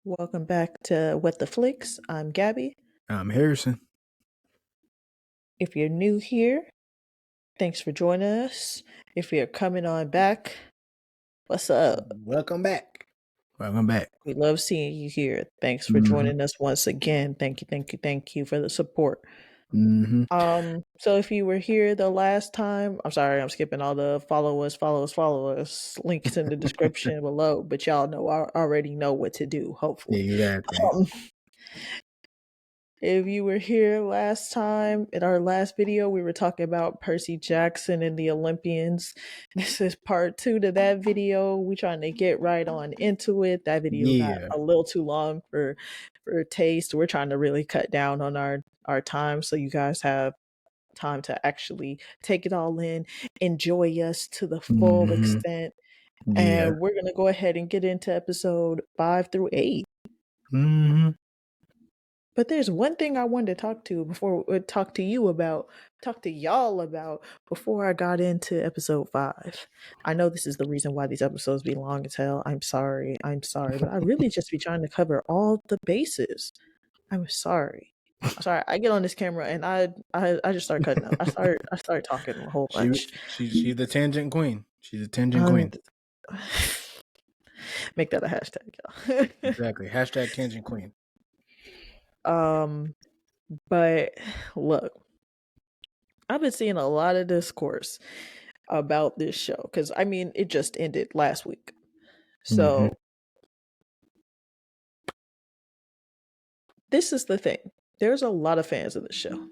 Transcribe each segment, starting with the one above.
Welcome back to What the Flicks. I'm Gabby. I'm Harrison. If you're new here, thanks for joining us. If you're coming on back, what's up? Welcome back. Welcome back. We love seeing you here. Thanks for Mhm. joining us once again. Thank you for the support. Mm-hmm. So if you were here the last time, I'm sorry, I'm skipping all the follow us. Links in the description below, but y'all know I already know what to do, hopefully. Exactly. If you were here last time, in our last video, we were talking about Percy Jackson and the Olympians. This is part 2 to that video. We're trying to get right on into it. That video got Yeah. a little too long for taste. We're trying to really cut down on our time so you guys have time to actually take it all in, enjoy us to the full Mm-hmm. extent. Yeah. And we're going to go ahead and get into episode 5 through 8. Mm-hmm. But there's one thing I wanted to talk to y'all about before I got into episode 5. I know this is the reason why these episodes be long as hell. I'm sorry, but I really just be trying to cover all the bases. I'm sorry. I get on this camera and I just start cutting up. I start talking a whole bunch. She's the tangent queen. She's a tangent Um, queen. Make that a hashtag, y'all. Exactly. Hashtag tangent queen. But look, I've been seeing a lot of discourse about this show because I mean it just ended last week. So this is the thing. There's a lot of fans of the show.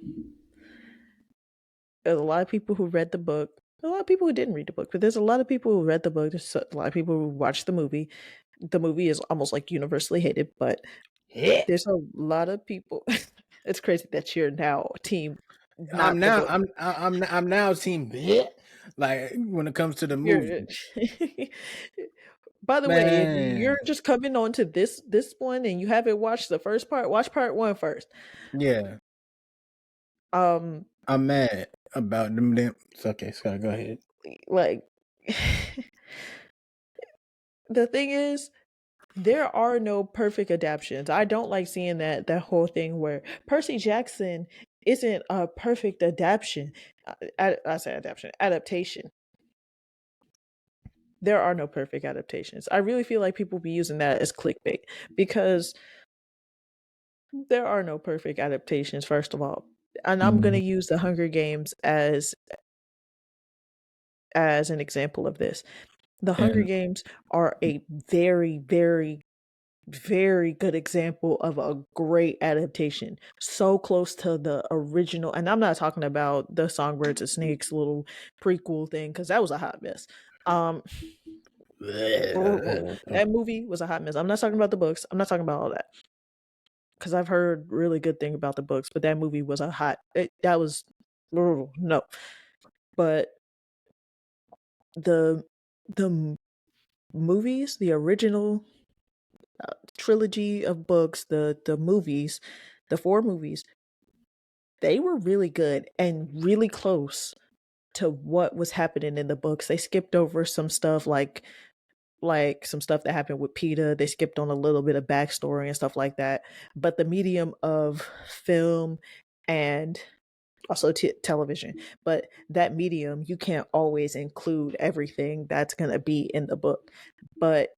There's a lot of people who read the book. A lot of people who didn't read the book, but there's a lot of people who read the book. There's a lot of people who watched the movie. The movie is almost like universally hated, but there's a lot of people. It's crazy that you're now team. I'm now team. Like when it comes to the movie. By the way, if you're Man. just coming on to this one and you haven't watched the first part, watch part 1 first. Yeah. I'm mad about them. Okay, Scott, go ahead. Like, the thing is, there are no perfect adaptations. I don't like seeing that whole thing where Percy Jackson isn't a perfect adaptation. I say adaptation. There are no perfect adaptations. I really feel like people be using that as clickbait because there are no perfect adaptations, first of all. And I'm going to use the Hunger Games as an example of this. The Hunger Games are a very, very, very good example of a great adaptation. So close to the original. And I'm not talking about the Songbirds and Snakes little prequel thing, because that was a hot mess. That movie was a hot mess. I'm not talking about the books. I'm not talking about all that, because I've heard really good thing about the books, but that movie was that was no. But the movies, the original trilogy of books, the movies, the 4 movies, they were really good and really close to what was happening in the books. They skipped over some stuff like some stuff that happened with PETA. They skipped on a little bit of backstory and stuff like that. But the medium of film and also television, but that medium, you can't always include everything that's going to be in the book. But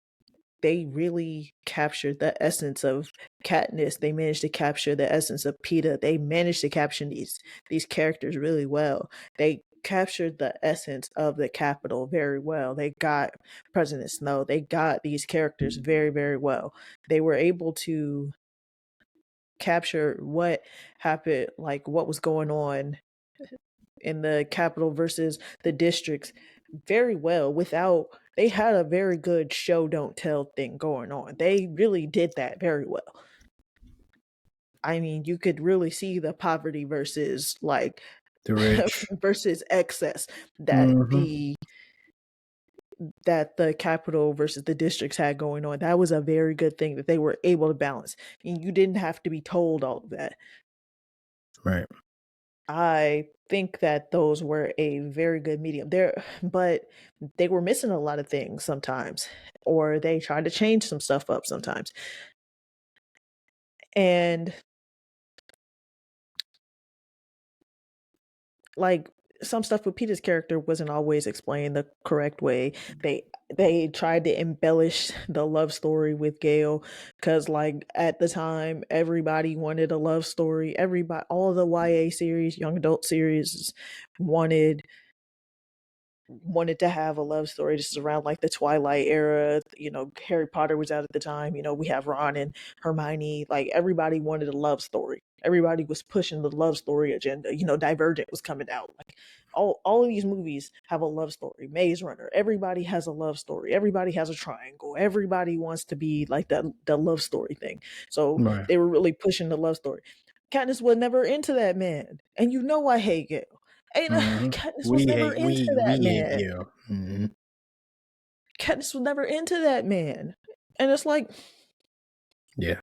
they really captured the essence of Katniss. They managed to capture the essence of PETA. They managed to capture these characters really well. They captured the essence of the Capitol very well. They got President Snow. They got these characters very, very well. They were able to capture what happened, like what was going on in the Capitol versus the districts very well without. They had a very good show don't tell thing going on. They really did that very well. I mean, you could really see the poverty versus like The rich versus excess that the Capitol versus the districts had going on. That was a very good thing that they were able to balance. And you didn't have to be told all of that. Right. I think that those were a very good medium there, but they were missing a lot of things sometimes, or they tried to change some stuff up sometimes. And like some stuff with Peter's character wasn't always explained the correct way. They tried to embellish the love story with Gail because like at the time everybody wanted a love story. Everybody, all the YA series, young adult series, wanted wanted to have a love story. This is around like the Twilight era. You know, Harry Potter was out at the time. You know, we have Ron and Hermione. Like everybody wanted a love story. Everybody was pushing the love story agenda. You know, Divergent was coming out. Like all of these movies have a love story. Maze Runner. Everybody has a love story. Everybody has a triangle. Everybody wants to be like the love story thing. So Right. they were really pushing the love story. Katniss was never into that man, and you know I hate Gail. Ain't Mm-hmm. Katniss was We never hate into we that hate man. Gil. Mm-hmm. Katniss was never into that man. And it's like Yeah.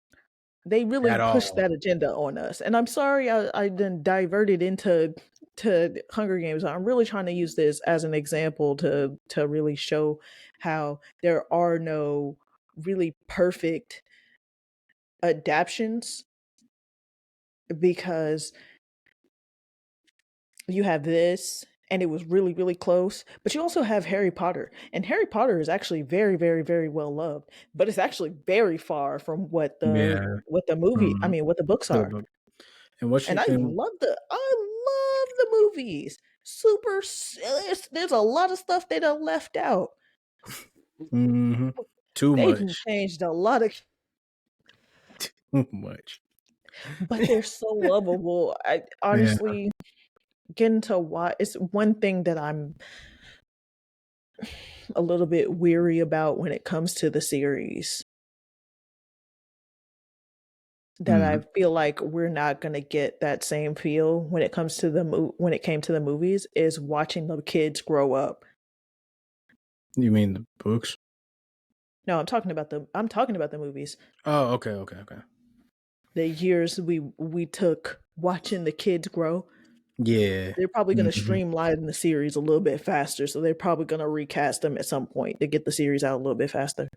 they really At pushed all. that agenda on us. And I'm sorry I then diverted into to Hunger Games. I'm really trying to use this as an example to really show how there are no really perfect adaptions because you have this and it was really really close, but you also have Harry Potter, and Harry Potter is actually very very very well loved, but it's actually very far from Yeah. what the movie I Mm-hmm. mean what the books The are. book. And what And you and I love the movies. There's a lot of stuff they done left out. mm-hmm. Too They've much. changed a lot of, Too much. but they're so lovable. I Yeah. honestly getting to why it's one thing that I'm a little bit weary about when it comes to the series, that I Mm-hmm. feel like we're not going to get that same feel when it comes to when it came to the movies, is watching the kids grow up. You mean the books? No, I'm talking about the movies. Oh, okay, okay, okay. The years we took watching the kids grow. Yeah. They're probably going to Mm-hmm. streamline the series a little bit faster, so they're probably going to recast them at some point to get the series out a little bit faster.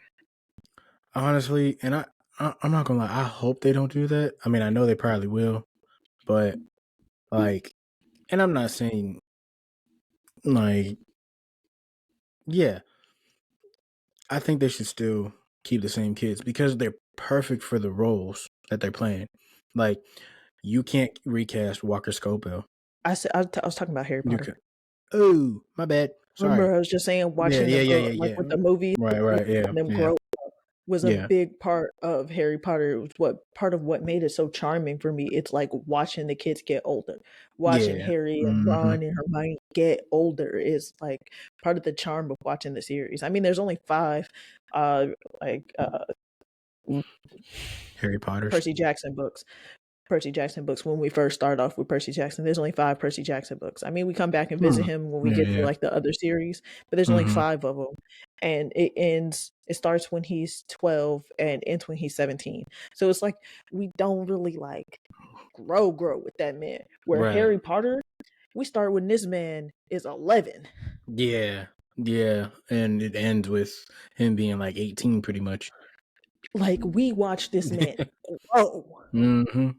Honestly, and I'm not gonna lie. I hope they don't do that. I mean, I know they probably will, but like, and I'm not saying like, yeah, I think they should still keep the same kids because they're perfect for the roles that they're playing. Like, you can't recast Walker Scobell. I was talking about Harry You Potter. can. Oh, my bad. Sorry. Remember, I was just saying Yeah, watching yeah, them yeah, grow, yeah, like yeah. with the movies, Right, right. Yeah, watching them yeah, grow was a yeah, big part of Harry Potter. It was what part of what made it so charming for me. It's like watching the kids get older, watching yeah. Harry and Mm-hmm. Ron and Hermione get older is like part of the charm of watching the series. I mean, there's only five, uh, like Harry Potter's. Percy Jackson books. Percy Jackson books when we first start off with Percy Jackson. There's only five Percy Jackson books. I mean, we come back and visit Hmm. him when we Yeah, get to yeah. like the other series, but there's only Mm-hmm. five of them. And it starts when he's 12 and ends when he's 17. So it's like we don't really like grow with that man. Where Right. Harry Potter, we start when this man is 11. Yeah, yeah, and it ends with him being like 18, pretty much. Like we watch this man grow. Mm-hmm.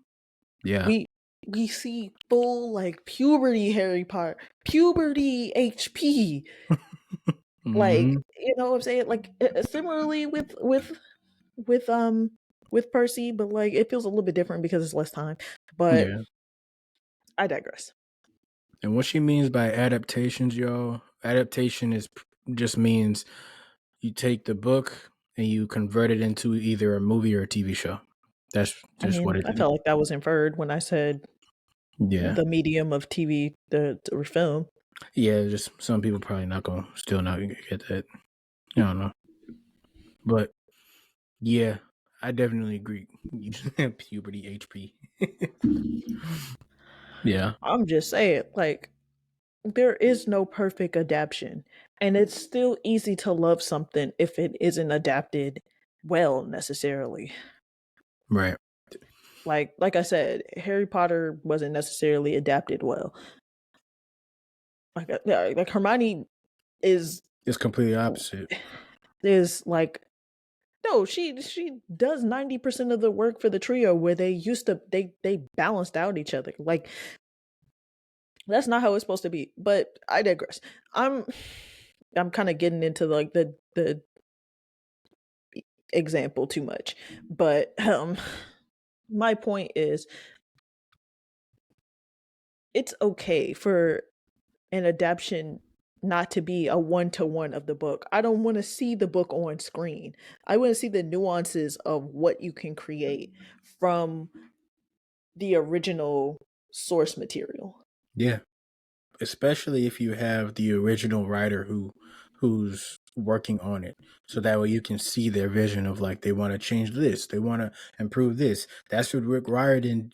Yeah. We we see full like puberty Harry Potter, puberty HP. Like, Mm-hmm. you know what I'm saying? Like similarly with with Percy, but like it feels a little bit different because it's less time. But Yeah. I digress. And what she means by adaptations, y'all, adaptation just means you take the book and you convert it into either a movie or a TV show. That's I just what mean, it I is. felt like that was inferred when I said Yeah. the medium of TV, the film. Yeah, just some people probably not gonna still not get that. I don't know. But yeah, I definitely agree. Puberty HP. Yeah. I'm just saying, like, there is no perfect adaptation, and it's still easy to love something if it isn't adapted well necessarily. Right. Like I said, Harry Potter wasn't necessarily adapted well. Like yeah, like Hermione is It's completely opposite. is like No, she does 90% of the work for the trio where they used to they balanced out each other. Like that's not how it's supposed to be. But I digress. I'm I'm kind of getting into like the example too much. But my point is it's okay for an adaptation not to be a one to one of the book. I don't want to see the book on screen. I want to see the nuances of what you can create from the original source material. Yeah, especially if you have the original writer who's working on it, so that way you can see their vision of like they want to change this, they want to improve this. That's what Rick Riordan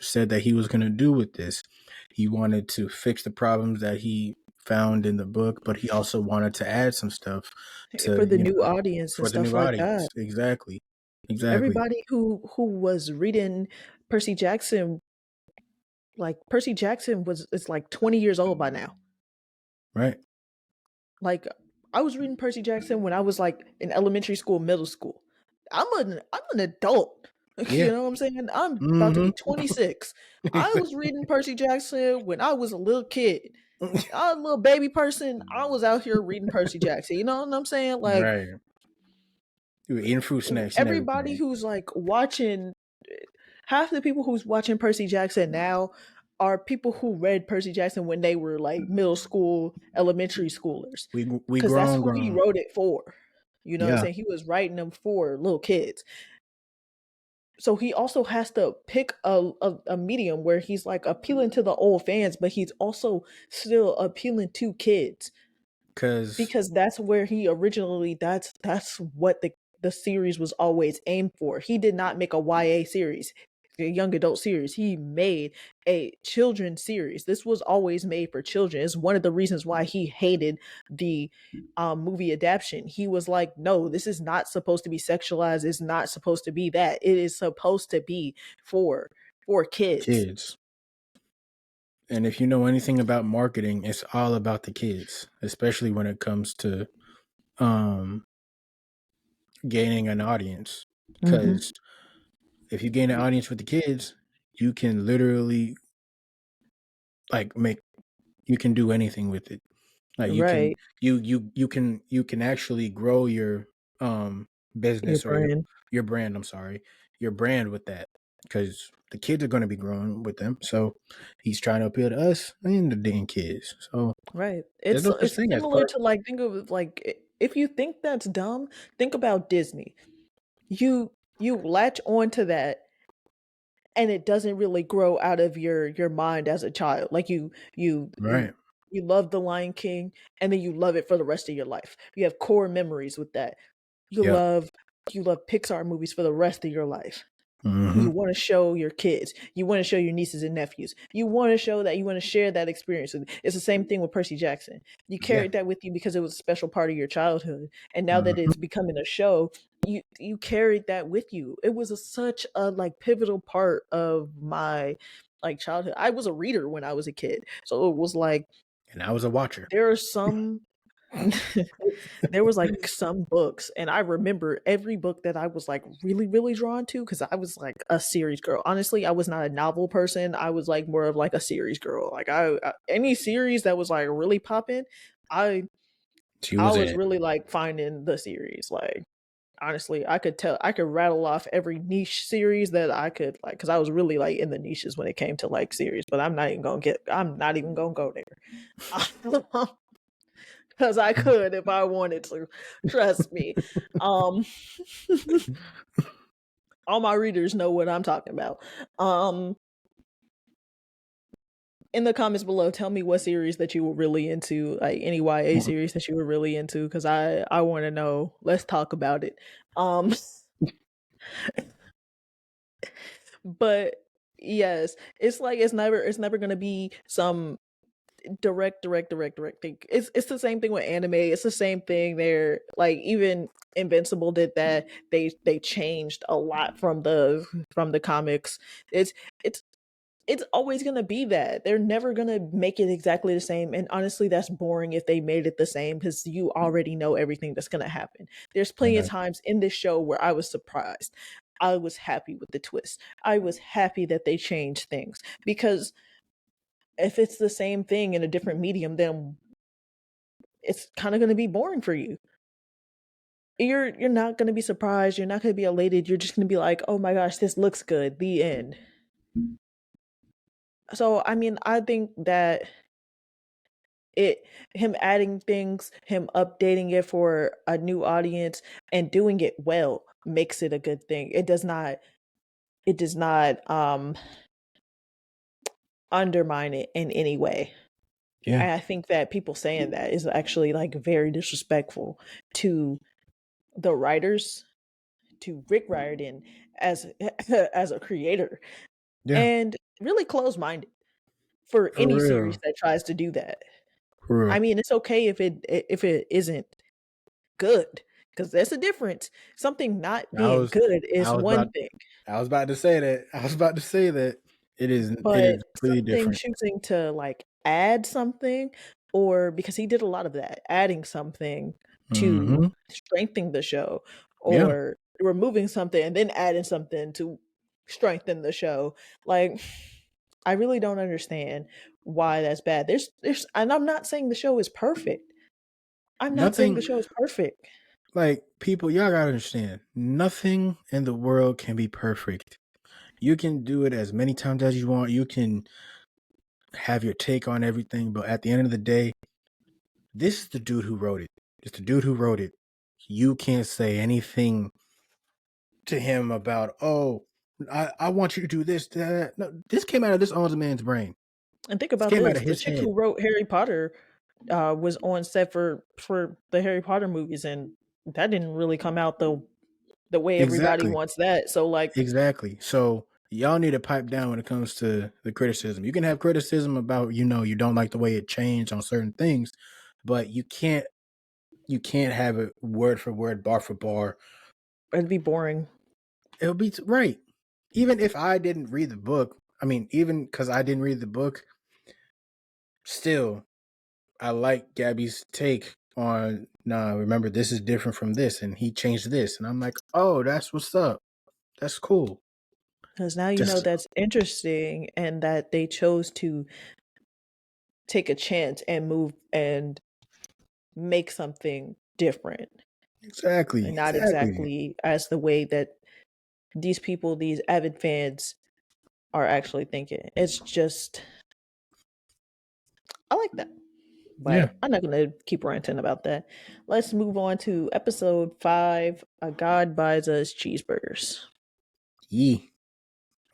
said that he was going to do with this. He wanted to fix the problems that he found in the book, but he also wanted to add some stuff For to, the new audience and for the stuff new like audience. that. Exactly. Exactly. Everybody who was reading Percy Jackson, like Percy Jackson was is like 20 years old by now. Right. Like I was reading Percy Jackson when I was like in elementary school, middle school. I'm an adult. You Yeah. know what I'm saying? I'm about to Mm-hmm. be 26. I was reading Percy Jackson when I was a little kid. I was a little baby person. I was out here reading Percy Jackson. You know what I'm saying? Like Right. You were eating fruit snacks and everybody everything. who's like watching, half the people who's watching Percy Jackson now are people who read Percy Jackson when they were like middle school, elementary schoolers, We because that's grown, who he grown. wrote it for. You know what I'm Yeah, saying? He was writing them for little kids. So he also has to pick a medium where he's like appealing to the old fans, but he's also still appealing to kids because because that's where he originally that's what the series was always aimed for. He did not make a YA series, a young adult series. He made a children's series. This was always made for children. It's one of the reasons why he hated the movie adaptation. He was like, no, this is not supposed to be sexualized. It's not supposed to be that. It is supposed to be for kids. kids. And if you know anything about marketing, it's all about the kids, especially when it comes to um gaining an audience. Mm-hmm. Because if you gain an audience with the kids, you can literally like make you can do anything with it. Like you can Right. you can actually grow your um Your business or brand. your brand, I'm sorry, your brand with that, because the kids are going to be growing with them. So he's trying to appeal to us and the dang kids. So Right. there's no such It's thing as similar part. to like think of like if you think that's dumb, think about Disney. You latch onto that and it doesn't really grow out of your mind as a child. Like Right. you love The Lion King and then you love it for the rest of your life. You have core memories with that. You Yeah. love you love Pixar movies for the rest of your life. Hmm. You want to show your kids. You want to show your nieces and nephews. You want to show that you want to share that experience. It's the same thing with Percy Jackson. You Yeah. carried that with you because it was a special part of your childhood, and now that Hmm. it's becoming a show, you carried that with you. It was such a like pivotal part of my like childhood. I was a reader when I was a kid, so it was like And I was a watcher. there are some there was like some books and I remember every book that I was like really drawn to because I was like a series girl. Honestly, I was not a novel person. I was like more of like a series girl. Like I any series that was like really popping, i She I was was it. really like finding the series. Like honestly, I could rattle off every niche series that I could like because I was really like in the niches when it came to like series, but I'm not even gonna go there. Because I could if I wanted to. Trust me. Um, all my readers know what I'm talking about. Um, in the comments below, tell me what series that you were really into, like any YA series that you were really into, because I want to know. Let's talk about it. Um, but yes, it's like it's never gonna be some direct thing. It's the same thing with anime. It's the same thing there. Like even Invincible did that. They changed a lot from the comics. It's it's it's always going to be that. They're never going to make it exactly the same. And honestly, that's boring if they made it the same because you already know everything that's going to happen. There's plenty of Right. times in this show where I was surprised. I was happy with the twist. I was happy that they changed things because if it's the same thing in a different medium, then it's kind of going to be boring for you. You're not going to be surprised. You're not going to be elated. You're just going to be like, "Oh my gosh, this looks good." The end. So, I mean, I think that it him adding things, him updating it for a new audience and doing it well makes it a good thing. It does not undermine it in any way. Yeah. And I think that people saying that is actually like very disrespectful to the writers, to Rick Riordan as as a creator, Yeah. and really close-minded for For any series real. that tries to do that. For I real. mean, it's okay if it isn't good, because there's a difference. Something not I being was good I is was one about thing, I was about to say that. I was about to say that it but is completely something different. choosing to, like, add something, or because he did a lot of that, adding something to Mhm. strengthen the show, Yeah. or removing something and then adding something to strengthen the show. Like, I really don't understand why that's bad. There's and I'm not saying the show is perfect. I'm not saying the Nothing show is perfect. like people y'all gotta understand. Nothing in the world can be perfect. You can do it as many times as you want. You can have your take on everything, but at the end of the day, this is the dude who wrote it. It's the dude who wrote it. You can't say anything to him about, oh, I want you to do this, that. No, this came out of this old man's brain. And think This about came out this, of the his chick head. who wrote Harry Potter, was on set for the Harry Potter movies, and that didn't really come out the way everybody Exactly. wants that. So, like, Exactly. So y'all need to pipe down when it comes to the criticism. You can have criticism about, you don't like the way it changed on certain things, but you can't have it word for word, bar for bar. it'd be boring. It'll be right. Even if I didn't read the book, I mean, even because I didn't read the book, still I like Gabby's take on, nah, remember this is different from this, and he changed this. And I'm like, oh, that's what's up. That's cool. Because now you know Just that's interesting, and that they chose to take a chance and move and make something different, and exactly, not exactly. exactly as the way that these people, these avid fans, are actually thinking. It's just, I like that. Yeah. But I'm not going to keep ranting about that. Let's move on to episode 5, A God Buys Us Cheeseburgers, Yee.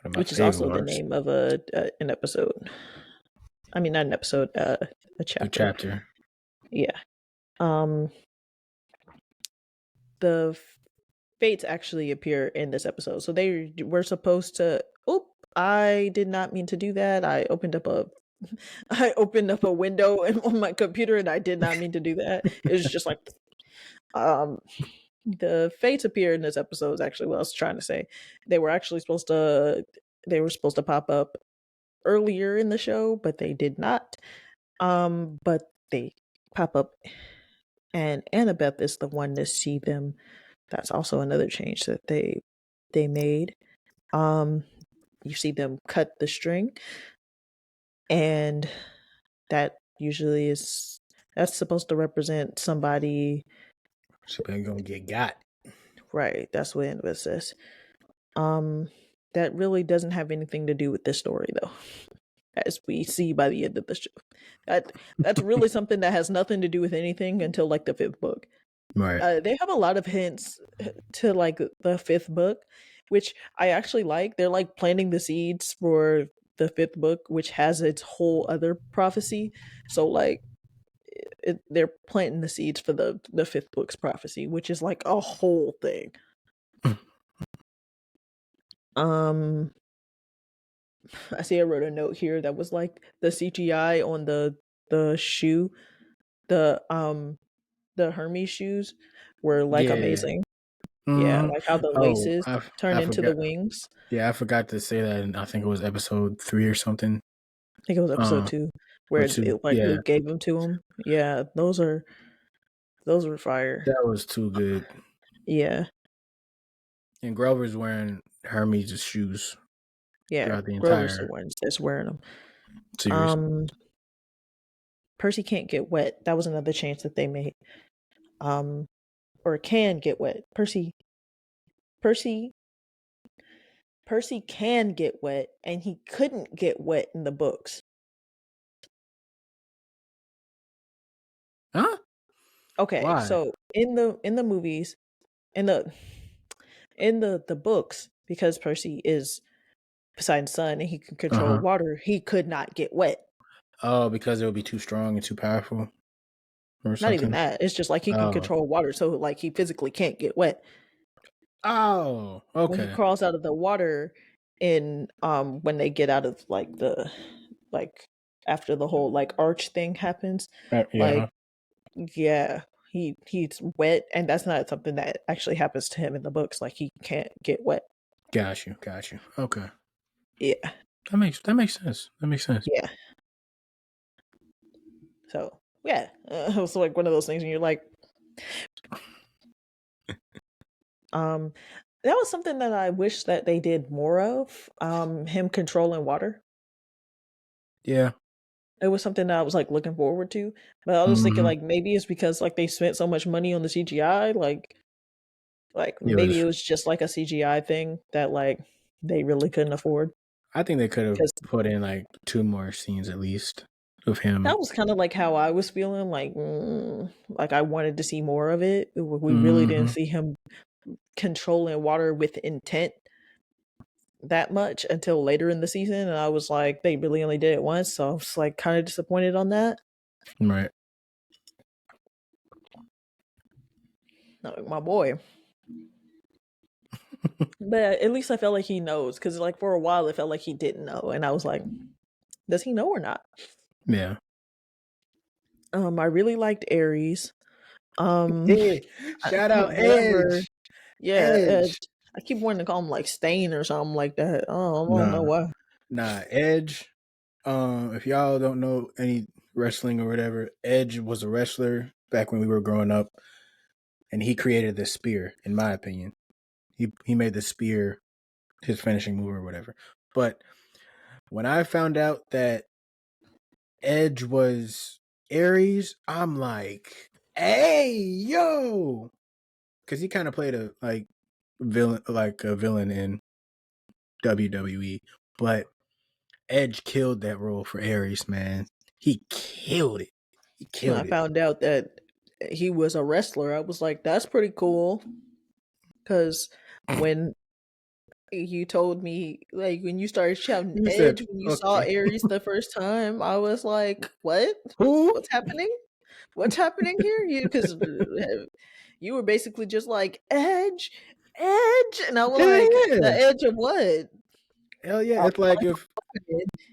One of my which is favorite also the ones. name of an episode. I mean, not an episode, a The chapter. chapter. Yeah. Um, the fates actually appear in this episode. So they were supposed to. Oop! I did not mean to do that. I opened up a window on my computer, and I did not mean to do that. It was just like, um, the fates appear in this episode is actually what I was trying to say. They were actually supposed to they were supposed to pop up earlier in the show, but they did not. But they pop up, and Annabeth is the one to see them. That's also another change that they made. Um, you see them cut the string, and that usually is that's supposed to represent somebody, Somebody gonna get got. right? That's what Annabeth says. Um, that really doesn't have anything to do with this story, though, as we see by the end of the show. That's really something that has nothing to do with anything until like the fifth book. Right. They have a lot of hints to like the fifth book, which I actually like. They're like planting the seeds for the fifth book, which has its whole other prophecy. So like they're planting the seeds for the fifth book's prophecy, which is like a whole thing. Um, I see I wrote a note here that was like the CGI on the shoe, the the Hermes shoes were like Yeah. amazing. Yeah, Mhm. like how the Oh, laces turn I into the forgot. wings. Yeah, I forgot to say that, and I think it was episode 3 or something. I think it was episode Uh, 2 or where 2. it like Yeah, Luke gave them to him. Yeah, those were fire. that was too good. Yeah. And Grover's wearing Hermes' shoes Yeah, throughout the Grover's the entire one that's wearing them. series. Um, Percy can't get wet. That was another change that they made. Um, or can get wet. Percy Percy can get wet, and he couldn't get wet in the books. Huh? Okay, Why? so in the movies, in the books, because Percy is Poseidon's son and he can control Uh-huh. water, he could not get wet. Oh, because it would be too strong and too powerful or Not even something? that. It's just like he can Oh. control water, so like he physically can't get wet. Oh, When he okay. crawls out of the water in when they get out of like after the whole like arch thing happens, Yeah, like huh? yeah, he's wet, and that's not something that actually happens to him in the books. Like he can't get wet. Got you, got you. Okay. Yeah, That makes sense. That makes sense. yeah. So yeah, it was like one of those things, and you're like, um, that was something that I wish that they did more of. Him controlling water. Yeah. It was something that I was like looking forward to, but I was thinking Mhm. like maybe it's because like they spent so much money on the CGI, like It maybe was it was just like a CGI thing that like they really couldn't afford. I think they could have Because put in, like, 2 more scenes at least of him. that was kind of like how I was feeling, like I wanted to see more of it. We really didn't Mhm. see him controlling water with intent that much until later in the season, and I was like, they really only did it once, so I was like kind of disappointed on that. Right. Like, my boy. But at least I felt like he knows, because like for a while it felt like he didn't know, and I was like, does he know or not? Yeah. I really liked Aries. Um, Hey, shout out whatever. Edge. Yeah, Edge. I keep wanting to call him like Stain or something like that. Oh, I don't know Nah, why. nah, Edge, if y'all don't know any wrestling or whatever, Edge was a wrestler back when we were growing up, and he created the spear, in my opinion. He made the spear his finishing move or whatever. But when I found out that Edge was Aries, I'm like, hey, yo, because he kind of played a villain in WWE, but Edge killed that role for Aries, man. He killed it. He When I killed it. found out that he was a wrestler, I was like, that's pretty cool. Because when you told me, like, when you started shouting You said, Edge when you saw okay. Aries the first time, I was like, what? Who? What's happening? What's happening here? Because you were basically just like, Edge, Edge. And I was Hell like, the yeah. edge of what? Hell yeah. I was like, It's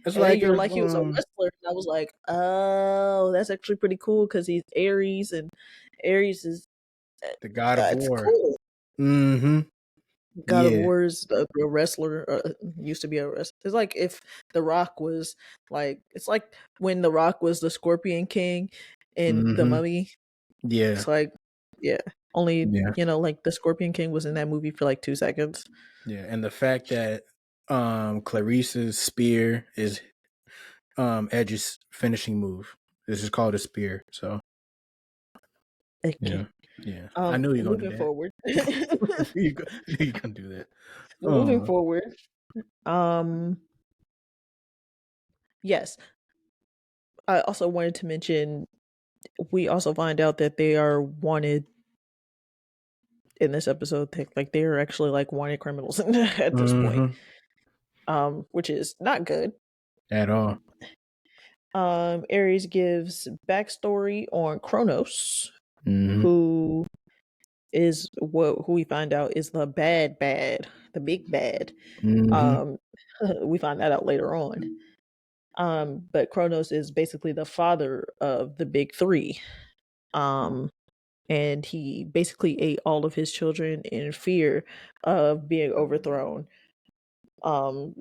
and then like you're if like, he was a wrestler. And I was like, oh, that's actually pretty cool because he's Aries, and Aries is, the God of it's War. cool. Mm-hmm. God of Yeah. War is a wrestler, used to be a wrestler. It's like if The Rock was like, it's like when The Rock was the Scorpion King in The Mm-hmm. Mummy. Yeah. It's like, yeah, only, Yeah. like the Scorpion King was in that movie for like 2 seconds. Yeah. And the fact that Clarice's spear is Edge's finishing move. This is called a spear. So yeah. Okay. Yeah. I knew you were gonna Moving do that. forward, I knew you gonna do that. moving Oh. forward. Um, yes. I also wanted to mention we also find out that they are wanted in this episode. Like they are actually like wanted criminals at this point. Mm-hmm. Which is not good. At all. Ares gives backstory on Kronos, Mm-hmm. who is who we find out is the bad, the big bad. Mm-hmm. Um, we find that out later on. But Kronos is basically the father of the big three. Um, and he basically ate all of his children in fear of being overthrown.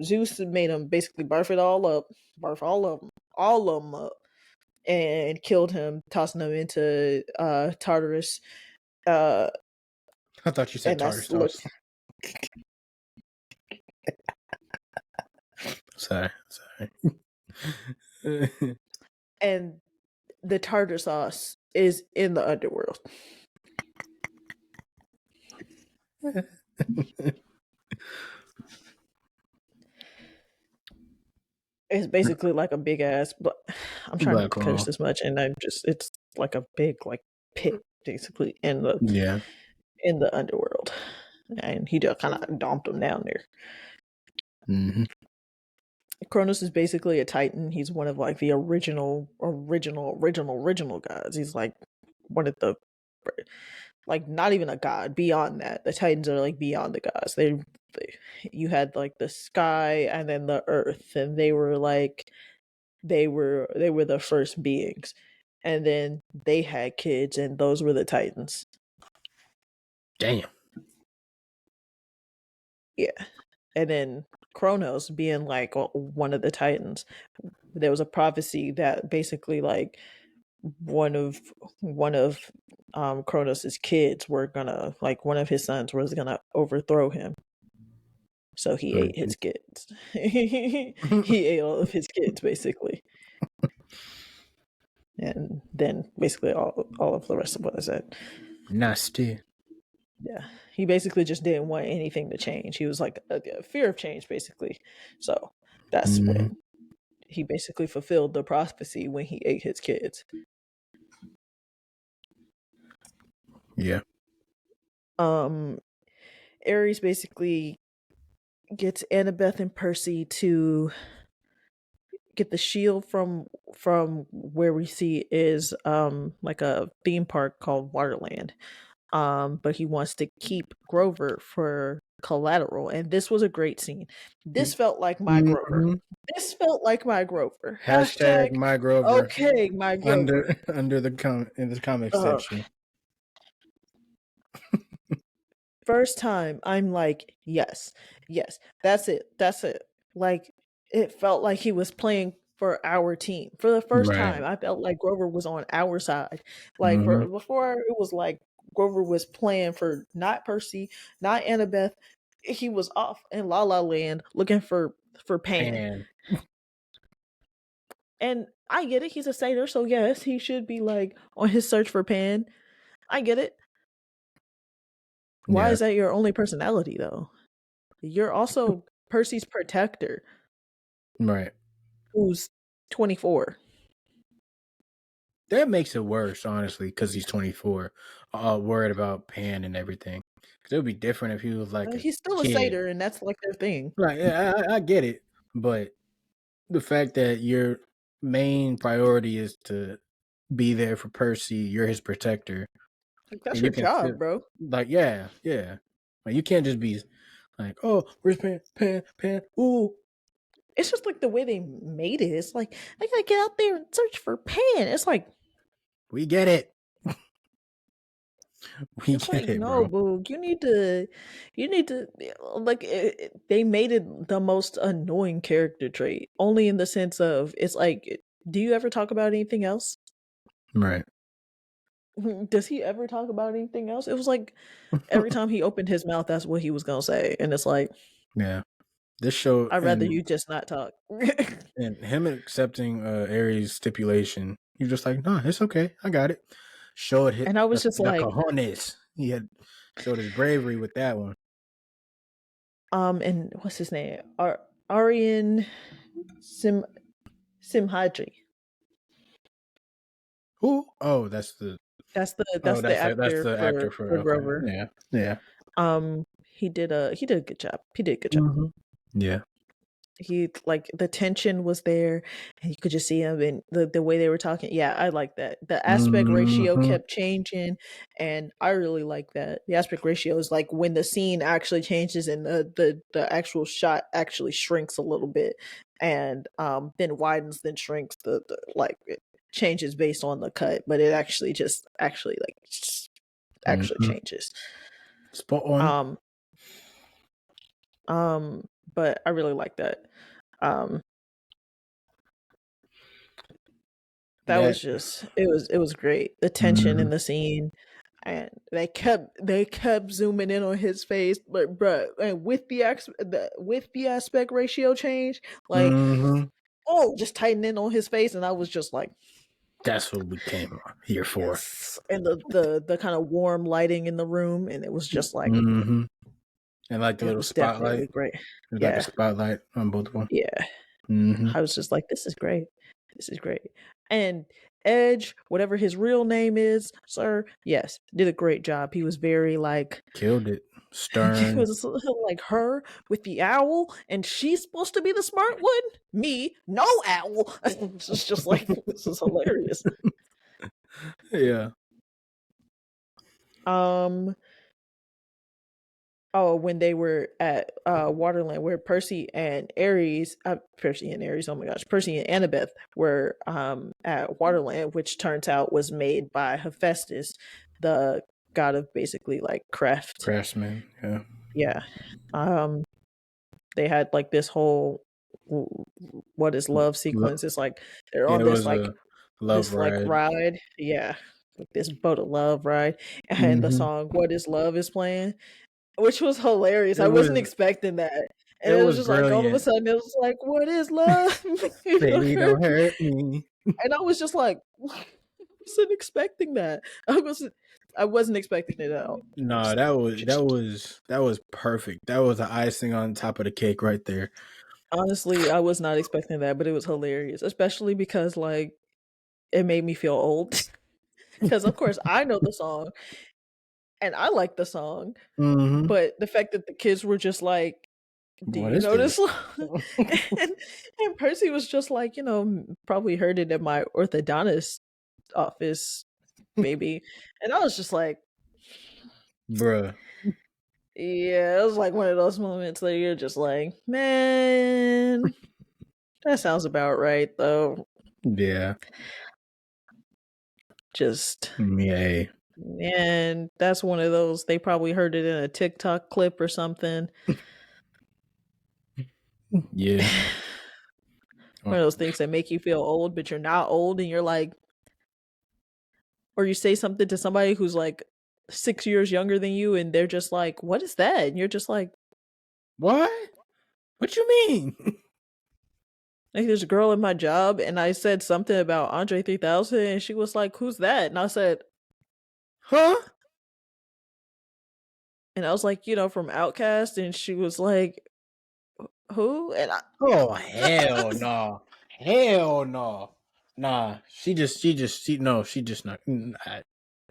Zeus made him basically barf all of them up, and killed him, tossing him into Tartarus. Uh, I thought you said and tartar that's look, sauce. Sorry. and the tartar sauce is in the underworld. It's basically like a big ass. But I'm trying not Black to curse hole. this much, and it's like a big like pit basically Yeah. in the underworld, and he just kind of dumped him down there. Hmm. Kronos is basically a Titan. He's one of like the original gods. He's like one of the like not even a god. Beyond that, the Titans are like beyond the gods. They you had like the sky and then the earth, and they were like they were the first beings, and then they had kids, and those were the Titans. Damn. Yeah, and then Kronos being like one of the Titans. There was a prophecy that basically like one of one of Kronos's kids were gonna like one of his sons was gonna overthrow him. So he ate his kids. He ate all of his kids basically. And then basically all of the rest of what I said. Nasty. Yeah. He basically just didn't want anything to change. He was like a fear of change basically. So that's Hmm. when he basically fulfilled the prophecy when he ate his kids. Yeah. Um Ares basically gets Annabeth and Percy to get the shield from where we see is like a theme park called Waterland. But he wants to keep Grover for collateral, and this was a great scene. This felt like my Grover. Hmm. This felt like my Grover. Hashtag Hashtag my Grover okay, my Grover. under the in the comic Uh, section. First time I'm like, yes, yes, that's it. Like it felt like he was playing for our team. For the first Right. time, I felt like Grover was on our side. Like Hmm. for before it was like Grover was playing for not Percy, not Annabeth. He was off in La La Land looking for Pan. Pan. And I get it, he's a satyr, so yes, he should be like on his search for Pan. I get it. Why Yeah. is that your only personality though? You're also Percy's protector, Right. who's 24. That makes it worse, honestly, because he's 24, worried about Pan and everything. Because it would be different if he was like a He's still a kid. satyr, and that's like their thing. Right. Yeah, I get it. But the fact that your main priority is to be there for Percy, you're his protector, Like that's and your you can feel job, bro. like, yeah, yeah. Like, you can't just be like, oh, where's Pan? Pan, Pan, ooh. It's just like the way they made it. It's like I gotta get out there and search for Pan. We get it. We It's get like it, no, bro. boo. You need to like. They made it the most annoying character trait, only in the sense of it's like, do you ever talk about anything else? Right. Does he ever talk about anything else? It was like every time he opened his mouth, that's what he was gonna say, and it's like Yeah. This show I'd rather you just not talk. and him accepting Aries' stipulation, you're just like, nah, it's okay. I got it. Showed hit And I was just the like, cojones. He had showed his bravery with that one. and what's his name? Aryan Sim Simhadri. Who? Oh, that's the That's the that's actor the actor for for okay. Grover. Yeah. Yeah. He did a good job. He did a good job. Hmm. Yeah. He like the tension was there, and you could just see him and the way they were talking. Yeah, I like that. The aspect ratio Hmm. kept changing, and I really like that. The aspect ratio is like when the scene actually changes and the actual shot actually shrinks a little bit, and then widens, then shrinks. The like it changes based on the cut, but it actually just actually like actually Mm-hmm. changes. Spot on. Um, but I really like that. Um, that was That. just it was great. The tension Mm-hmm. in the scene, and they kept zooming in on his face, but bruh, and with the aspect ratio change, like Mm-hmm. oh, just tighten in on his face, and I was just like, That's what we came here for. yes, and the kind of warm lighting in the room, and it was just like Mm-hmm. And like the it little was spotlight. definitely great. There's like a Yeah, spotlight on both of them. yeah. Mm-hmm. I was just like, this is great. This is great. And Edge, whatever his real name is, sir, yes, did a great job. He was very like Killed it. he Stern. was like her with the owl, and she's supposed to be the smart one. Me, no owl. It's just like this is hilarious. Yeah. Um Oh, when they were at Waterland, where Percy and Ares, oh my gosh, Percy and Annabeth were at Waterland, which turns out was made by Hephaestus, the god of basically like craft. Craftsman. Yeah. Yeah. Um, they had like this whole what is love sequence. It's like they're Yeah, on it was a love this like ride. ride. Yeah. Like this boat of love ride. And the Mm-hmm. song What is Love is playing, which was hilarious. It I wasn't was expecting that. And it it was was just like all of a brilliant. sudden it was like, what is love? You don't Baby, hurt don't me. hurt me. And I was just like, I wasn't expecting that. I wasn't expecting it at all. No, that was perfect. That was the icing on top of the cake right there. Honestly, I was not expecting that, but it was hilarious, especially because like it made me feel old. Because of course I know the song and I like the song, Mm-hmm. but the fact that the kids were just like, do What you is know this this? song? and, and Percy was just like, probably heard it at my orthodontist office, maybe. And I was just like, Bruh. yeah, it was like one of those moments that you're just like, man, that sounds about right, though. Yeah. Just, Yay. man, that's one of those. They probably heard it in a TikTok clip or something. Yeah. One of those things that make you feel old, but you're not old, and you're like, or you say something to somebody who's like 6 years younger than you, and they're just like, "What is that?" And you're just like, What? What you mean? "Like, there's a girl in my job, and I said something about Andre 3000, and she was like, 'Who's that?' And I said, Huh? and I was like, from Outcast, and she was like, 'Who?' And I, Oh hell no. Hell no. Nah. She just not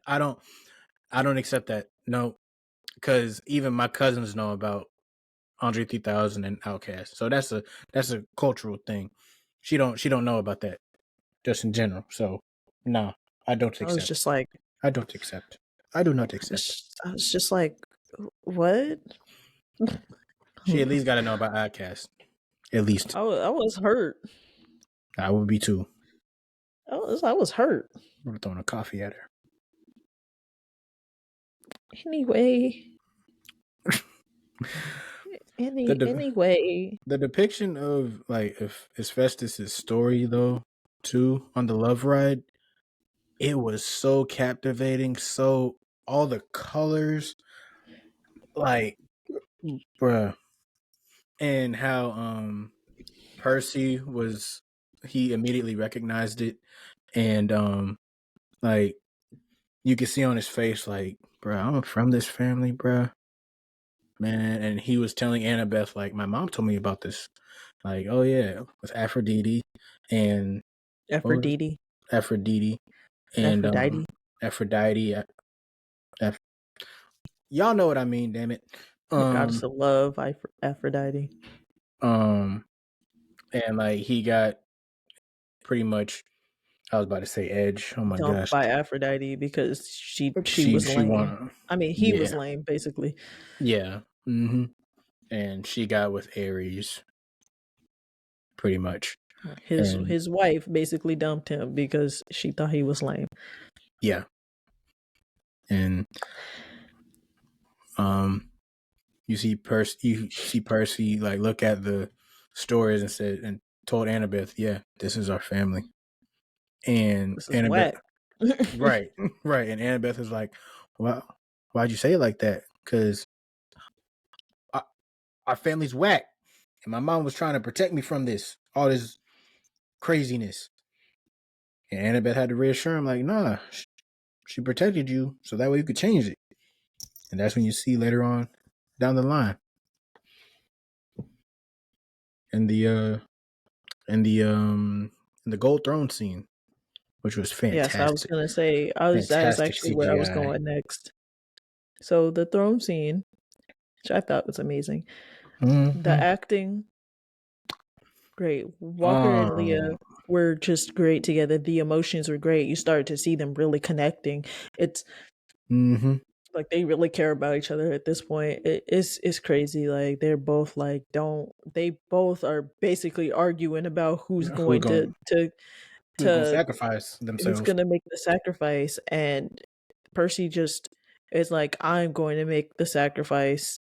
I don't I don't accept that. No. Because even my cousins know about Andre 3000 and Outkast. So that's a cultural thing. She don't know about that just in general. So no, I don't I was accept. just like, I don't accept. I do not accept. I was just like, what? She at least got to know about Outkast. At least I was hurt. I would be too. I was hurt. I'm throwing a coffee at her. Anyway, The de- anyway. the depiction of like if Festus's story though too on the love ride, it was so captivating. So all the colors, like bruh, and how Percy was he immediately recognized it, and like you could see on his face like, bruh, I'm from this family, bruh, man. And he was telling Annabeth like, my mom told me about this, like, oh yeah, with Aphrodite and what was Aphrodite. Aphrodite and Aphrodite. Aphrodite. Aph- Y'all know what I mean, damn it. The goddess Um, of love, Aphrodite. um, and like he got pretty much. I was about to say Edge. Oh my Dumped gosh, by Aphrodite because she she was she lame. won. I mean, he was Yeah, lame, basically. yeah. And she got with Ares, pretty much. His And his wife basically dumped him because she thought he was lame. yeah, and um, you see Percy like look at the stories and said and told Annabeth, yeah, this is our family, and This is Annabeth, whack. right, right, and Annabeth is like, well, why'd you say it like that? Because our family's whack, and my mom was trying to protect me from all this craziness. And Annabeth had to reassure him, like, nah, she protected you so that way you could change it. And that's when you see later on down the line in the gold throne scene, which was Yes, I was fantastic. gonna say that is Fantastic actually where I was CGI. going next. So the throne scene, which I thought was amazing. The Mm-hmm. acting, great. Walker and Leah Um, were just great together. The emotions were great. You started to see them really connecting. It's mm-hmm. like they really care about each other at this point. It's crazy. Like they're both like don't they both are basically arguing about Who's going to sacrifice who's themselves? gonna make the sacrifice, and Percy just is like, I'm going to make the sacrifice.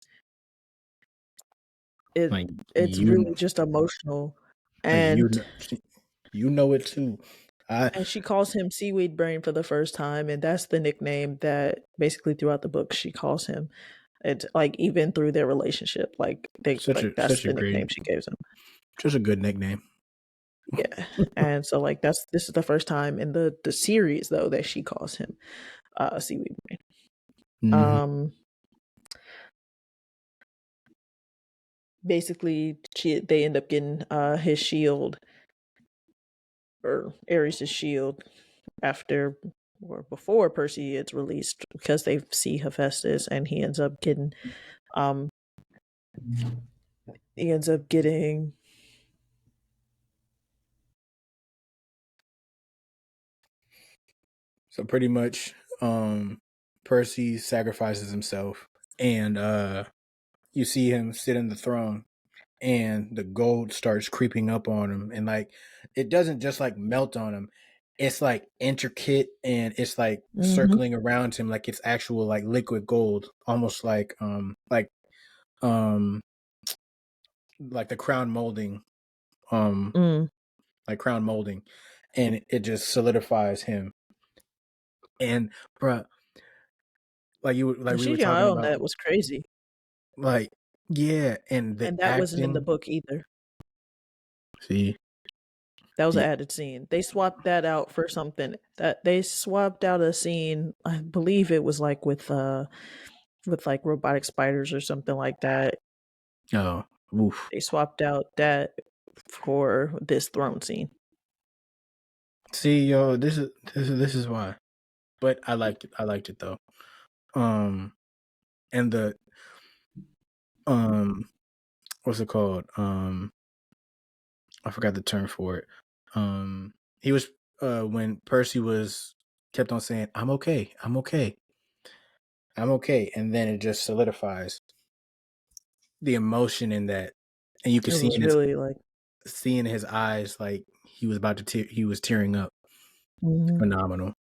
It Like it's really just emotional. like And you know it too. I and she calls him Seaweed Brain for the first time, and that's the nickname that basically throughout the book she calls him. It's like even through their relationship, that's such a the nickname great, she gives him. just a good nickname. Yeah. And so like this is the first time in the series though that she calls him Seaweed Brain. Mm-hmm. Um Basically they end up getting his shield, or Ares' shield, after or before Percy is released, because they see Hephaestus, and um he ends up getting So pretty much, Percy sacrifices himself, and you see him sit in the throne, and the gold starts creeping up on him, and like it doesn't just like melt on him; it's like intricate, and it's like mm-hmm, circling around him, like it's actual like liquid gold, almost um like the crown molding, um mm. like crown molding, and it just solidifies him. And bruh, like The we were CGI talking on about, that was crazy, like yeah, and the and that wasn't in the acting. book either. See, That was an yeah, added scene. They swapped that out for something. That they swapped out a scene. I believe it was like with like robotic spiders or something like that. oh, oof. They swapped out that for this throne scene. See, yo, this is why. But I liked it. I liked it though. Um, and the um, what's it called? I forgot the term for it. He was when Percy was kept on saying, "I'm okay, I'm okay, I'm okay," and then it just solidifies the emotion in that, and you could It was really like, see in his eyes like he was about to he was tearing up. mhm. Phenomenal.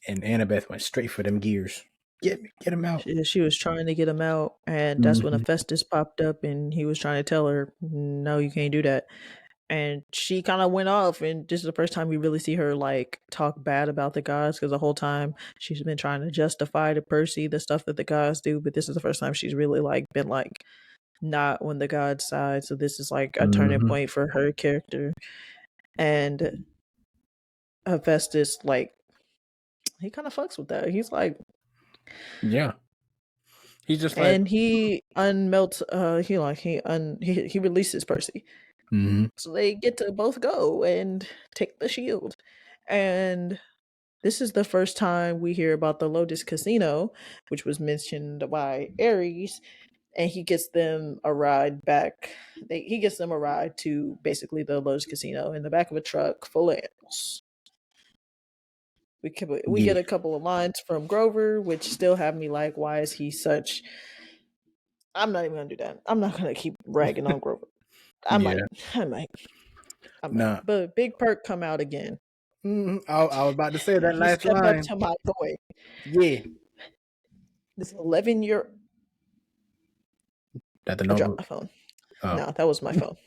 And Annabeth went straight for them gears. Get him out. She was trying to get him out, and that's when Mm-hmm. Hephaestus popped up, and he was trying to tell her, "No, you can't do that." And she kind of went off, and this is the first time we really see her like talk bad about the gods, because the whole time she's been trying to justify to Percy the stuff that the gods do, but this is the first time she's really like been like not on the god side. So this is like a turning Mm-hmm. point for her character. And Hephaestus, like, he kind of fucks with that. He's like, Yeah. He's just like, and he unmelts. He releases Percy, mm-hmm. so they get to both go and take the shield. And this is the first time we hear about the Lotus Casino, which was mentioned by Ares, and he gets them a ride back. He gets them a ride to basically the Lotus Casino in the back of a truck full of animals. We Yeah. get a couple of lines from Grover, which still have me like, why is he such? I'm not even gonna do that. I'm not gonna keep ragging on Grover. I Yeah. might, I might, I might. Nah. But Big Perk come out again, I was about to say and that he last stepped up line. to my boy. Yeah. This 11-year. That the I dropped no. my phone. Oh, No, that was my phone.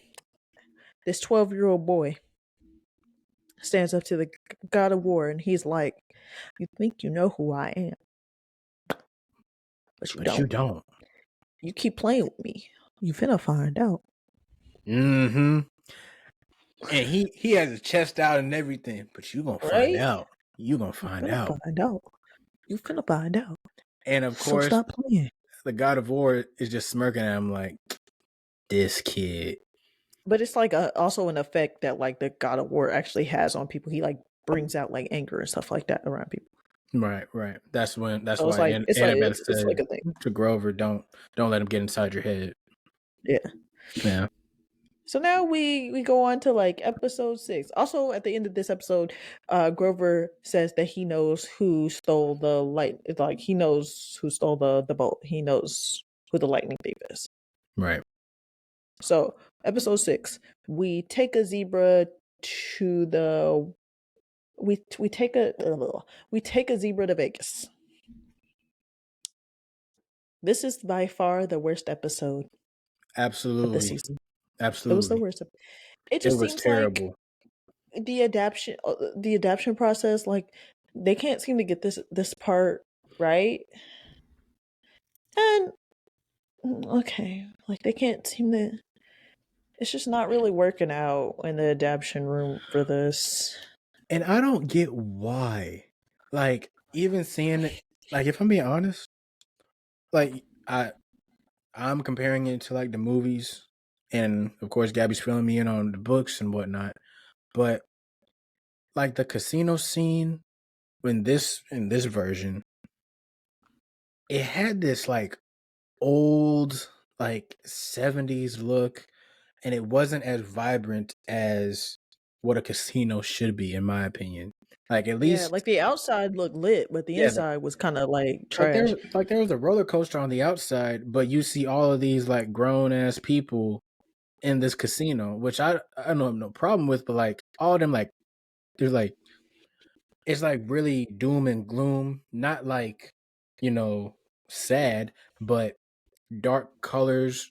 This 12-year-old boy stands up to the god of war and he's like, "You think you know who I am, but you but you don't. don't. You keep playing with me. You finna find out." Mm-hmm. And he has his chest out and everything, but you gonna find Right? out. You gonna You find finna out. find out. You finna find out. And of So course, stop playing. the God of War is just smirking at him like, this kid. But it's like also an effect that like the god of war actually has on people. He like brings out like anger and stuff like that around people. Right, right. That's So why it's like Annabeth it's said like a thing. to Grover, don't let him get inside your head. Yeah. Yeah. So now we go on to like episode 6. Also, at the end of this episode, Grover says that he knows who stole the light. It's like he knows who stole the bolt. He knows who the lightning thief is. Right. So episode 6, we take a zebra to the we take a we take a zebra to Vegas. This is by far the worst episode of the Absolutely. season. It was the Absolutely. worst. It It just was seems like terrible. the adaption process, like they can't seem to get this part right. And okay, like they can't seem to, it's just not really working out in the adaption room for this. And I don't get why. Like, even seeing it, like, if I'm being honest, like I'm comparing it to like the movies, and of course Gabby's filling me in on the books and whatnot. But like the casino scene in this version, it had this like old like 70s look, and it wasn't as vibrant as what a casino should be, in my opinion. Like at Yeah, least like the outside looked lit, but the yeah, inside was kind of like trash. like there was a roller coaster on the outside, but you see all of these like grown ass people in this casino, which I don't have no problem with, but like all of them like they're like it's like really doom and gloom, not like, you know, sad, but dark colors,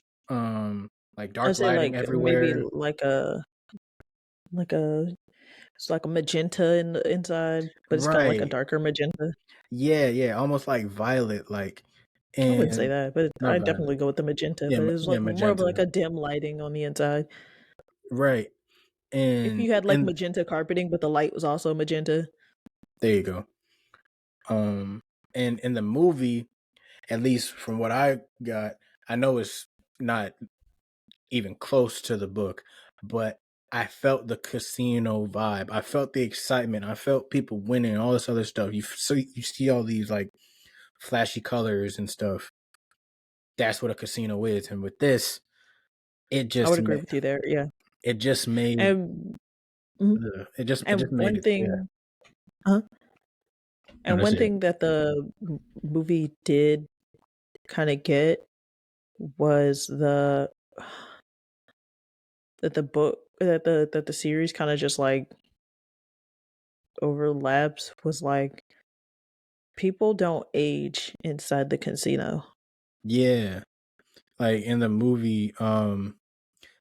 like I'd dark say lighting like maybe everywhere. like a it's like a magenta in the inside, but it's kind of like a Right. darker magenta. Yeah, yeah, almost like violet, like I wouldn't say and that, but not I violet. definitely go with the magenta. Yeah, But it was yeah, like more of magenta. like a dim lighting on the inside. Right. If you had like And magenta carpeting, but the light was also magenta. there you go. Um and in the movie, at least from what I got, I know it's not even close to the book, but I felt the casino vibe. I felt the excitement. I felt people winning, all this other stuff. You see all these like flashy colors and stuff. That's what a casino is. And with this, it I just would agree made with you there. Yeah, it just made and mhm. it and just made one it, yeah. thing, huh? No, And that's one it. thing that the movie did kind of get was the that the book that the series kind of just like overlaps was like people don't age inside the casino. Yeah. Like in the movie,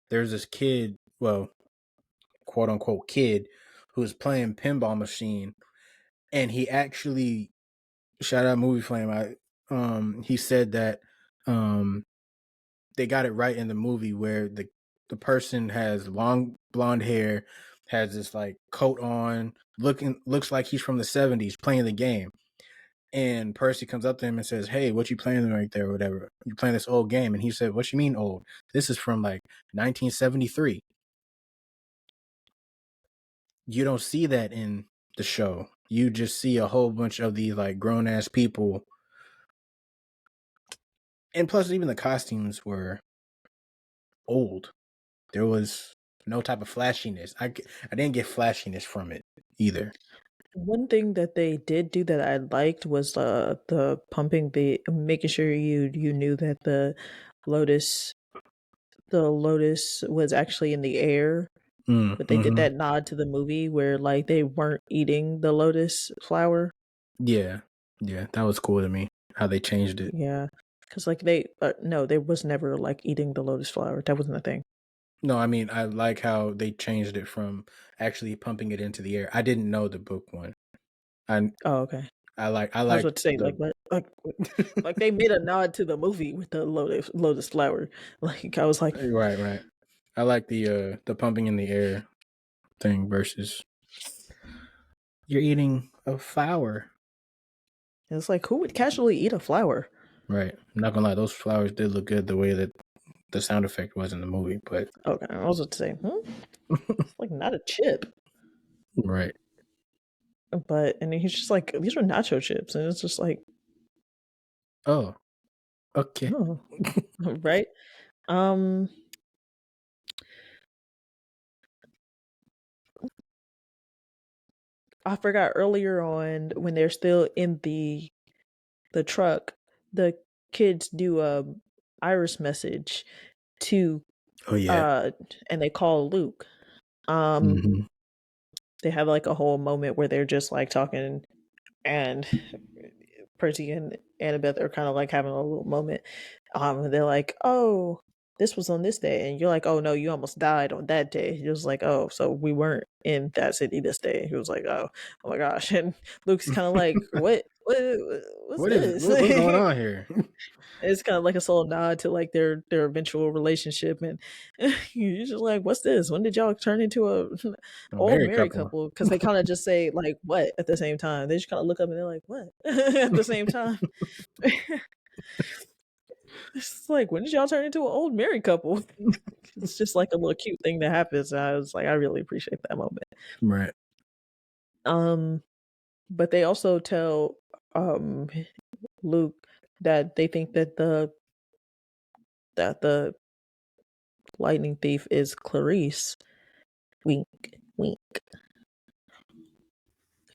there's this kid, well, quote unquote kid, who's playing pinball machine, and he actually shout out movie flame. He said that um they got it right in the movie where the person has long blonde hair, has this like coat on, looks like he's from the 70s playing the game. And Percy comes up to him and says, "Hey, what you playing right there, or whatever? You playing this old game?" And he said, "What you mean old? This is from like 1973." You don't see that in the show. You just see a whole bunch of these like grown ass people, and plus even the costumes were old. There was no type of flashiness. I didn't get flashiness from it either. One thing that they did do that I liked was the pumping, the making sure you knew that lotus the lotus was actually in the air, but they did Mm-hmm. that nod to the movie where like they weren't eating the lotus flower. Yeah, yeah, that was cool to me. how they changed it. Yeah, because like no, they was never like eating the lotus flower. That wasn't a thing. No, I mean I like how they changed it from actually pumping it into the air. I didn't know the book one. I Oh, okay. I I was like about to say like the what like they made a nod to the movie with the lotus flower. Like I was like, right, right. I like the pumping in the air thing versus you're eating a flower. it's like who would casually eat a flower? Right. I'm not gonna lie, those flowers did look good the way that the sound effect was in the movie, but Okay, I was about to say, it's like not a chip, right. but and then he's just like these are nacho chips, and it's just like Oh, okay. oh, right. Um, I forgot earlier on when they're still in the truck, the kids do a iris message to Oh yeah. uh and they call Luke. Um Hmm. they have like a whole moment where they're just like talking and Percy and Annabeth are kind of like having a little moment. They're like, "Oh, this was on this day," and you're like, "Oh no, you almost died on that day." He was like, "Oh, so we weren't in that city this day." He was like, "Oh my gosh," and Luke's kind of like, What's this?" What's going on here? It's kind of like a subtle nod to like their eventual relationship, and you're just like, "What's this? When did y'all turn into a A old married married couple. couple?" Because they kind of just say like "what" at the same time. They just kind of look up and they're like "what" at the same time. It's like, when did y'all turn into an old married couple? It's just like a little cute thing that happens. And I was like, I really appreciate that moment. Right. Um, but they also tell um Luke that they think that the lightning thief is Clarice. Wink, wink.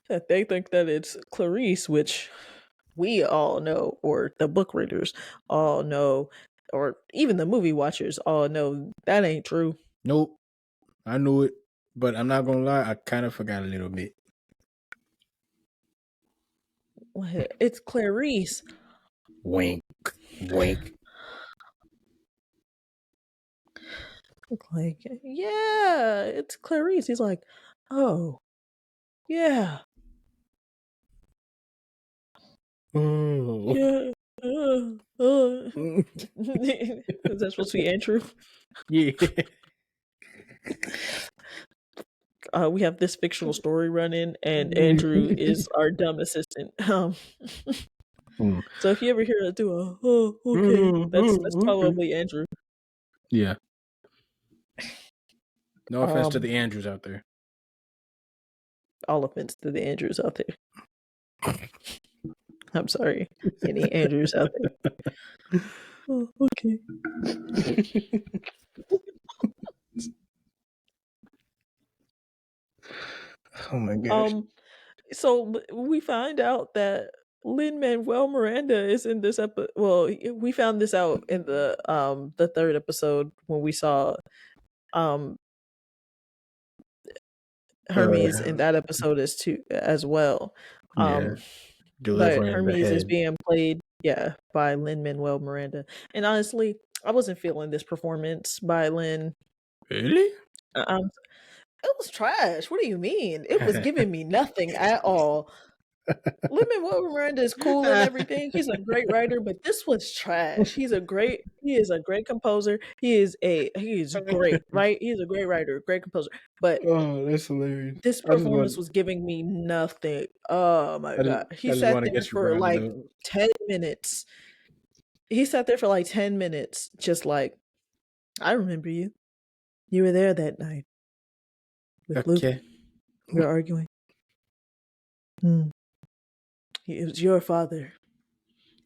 That they think that it's Clarice, which we all know, or the book readers all know, or even the movie watchers all know that ain't true. Nope. I knew it, but I'm not gonna lie, I kind of forgot a little bit. It's Clarice. Wink. Wink. Like, yeah, it's Clarice. He's like, oh, yeah, Oh. yeah. Is that supposed to be Andrew? Yeah. We have this fictional story running, and Andrew is our dumb assistant. So if you ever hear us do a oh okay, that's Okay. probably Andrew. Yeah. No offense to Um, the Andrews out there. all offense to the Andrews out there. I'm sorry, any Andrews out there. Oh, okay. Oh my gosh. Um, so we find out that Lin Manuel Miranda is in this episode. Well, we found this out in the third episode when we saw um Hermes Uh, in that episode as well. yeah. Um, but Delivering the Hermes is head. being played, yeah, by Lin Manuel Miranda. And honestly, I wasn't feeling this performance by Lin. Really? Um, it was trash. What do you mean? It was giving me nothing at all. Lin-Manuel Miranda is cool and everything. He's a great writer, but this was trash. He is a great composer. He is great, right? He's a great writer, great composer. But Oh, that's hilarious. this performance was giving me nothing. Oh my god. He I just sat want to there get you for riled like up. 10 minutes. He sat there for like 10 minutes just like, I remember you. You were there that night with Luke. Okay. We were arguing. Hmm. It was your father.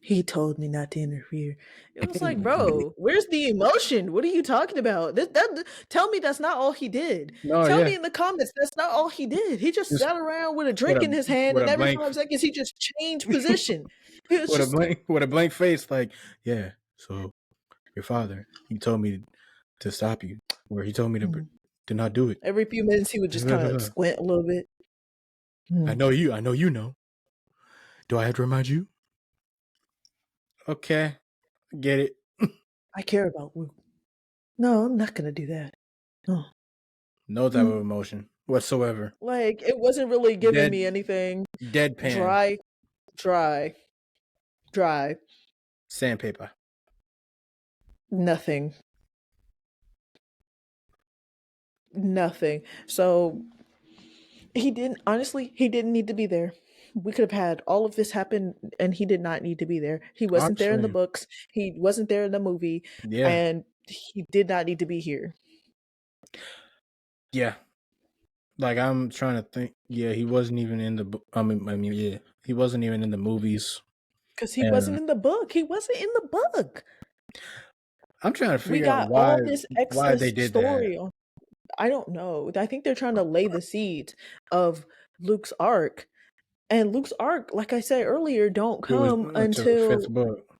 He told me not to interfere. It was like, bro, where's the emotion? What are you talking about? Tell me that's not all he did. No, Tell yeah. me in the comments that's not all he did. He just Just sat around with a with drink a in his hand, with and a every blank 5 seconds he just changed position. It was just with a blank face, like, yeah. So your father, he told me to stop you, or he told me hmm. to not do it. Every few minutes he would just kind of squint a little bit. I Hmm. know you. I know you know. Do I have to remind you? Okay, get it. I care about Luke. No, I'm not gonna do that. Oh. No type Hmm. of emotion whatsoever. Like it wasn't really giving Dead, me anything. deadpan, Dry, dry, dry. sandpaper. Nothing. Nothing. So he didn't honestly, he didn't need to be there. We could have had all of this happen and he did not need to be there. He wasn't there in the Honestly, books. He wasn't there in the movie yeah, and he did not need to be here. yeah. Like I'm trying to think. Yeah, he wasn't even in the. I mean, yeah, he wasn't even in the movies. Cuz he wasn't And in the book. He wasn't in the book. I'm trying to We figure out got all why this they excess did that. story on I don't know. I think they're trying to lay the seeds of Luke's arc. And Luke's arc, like I said earlier, don't It was come until the fifth until book.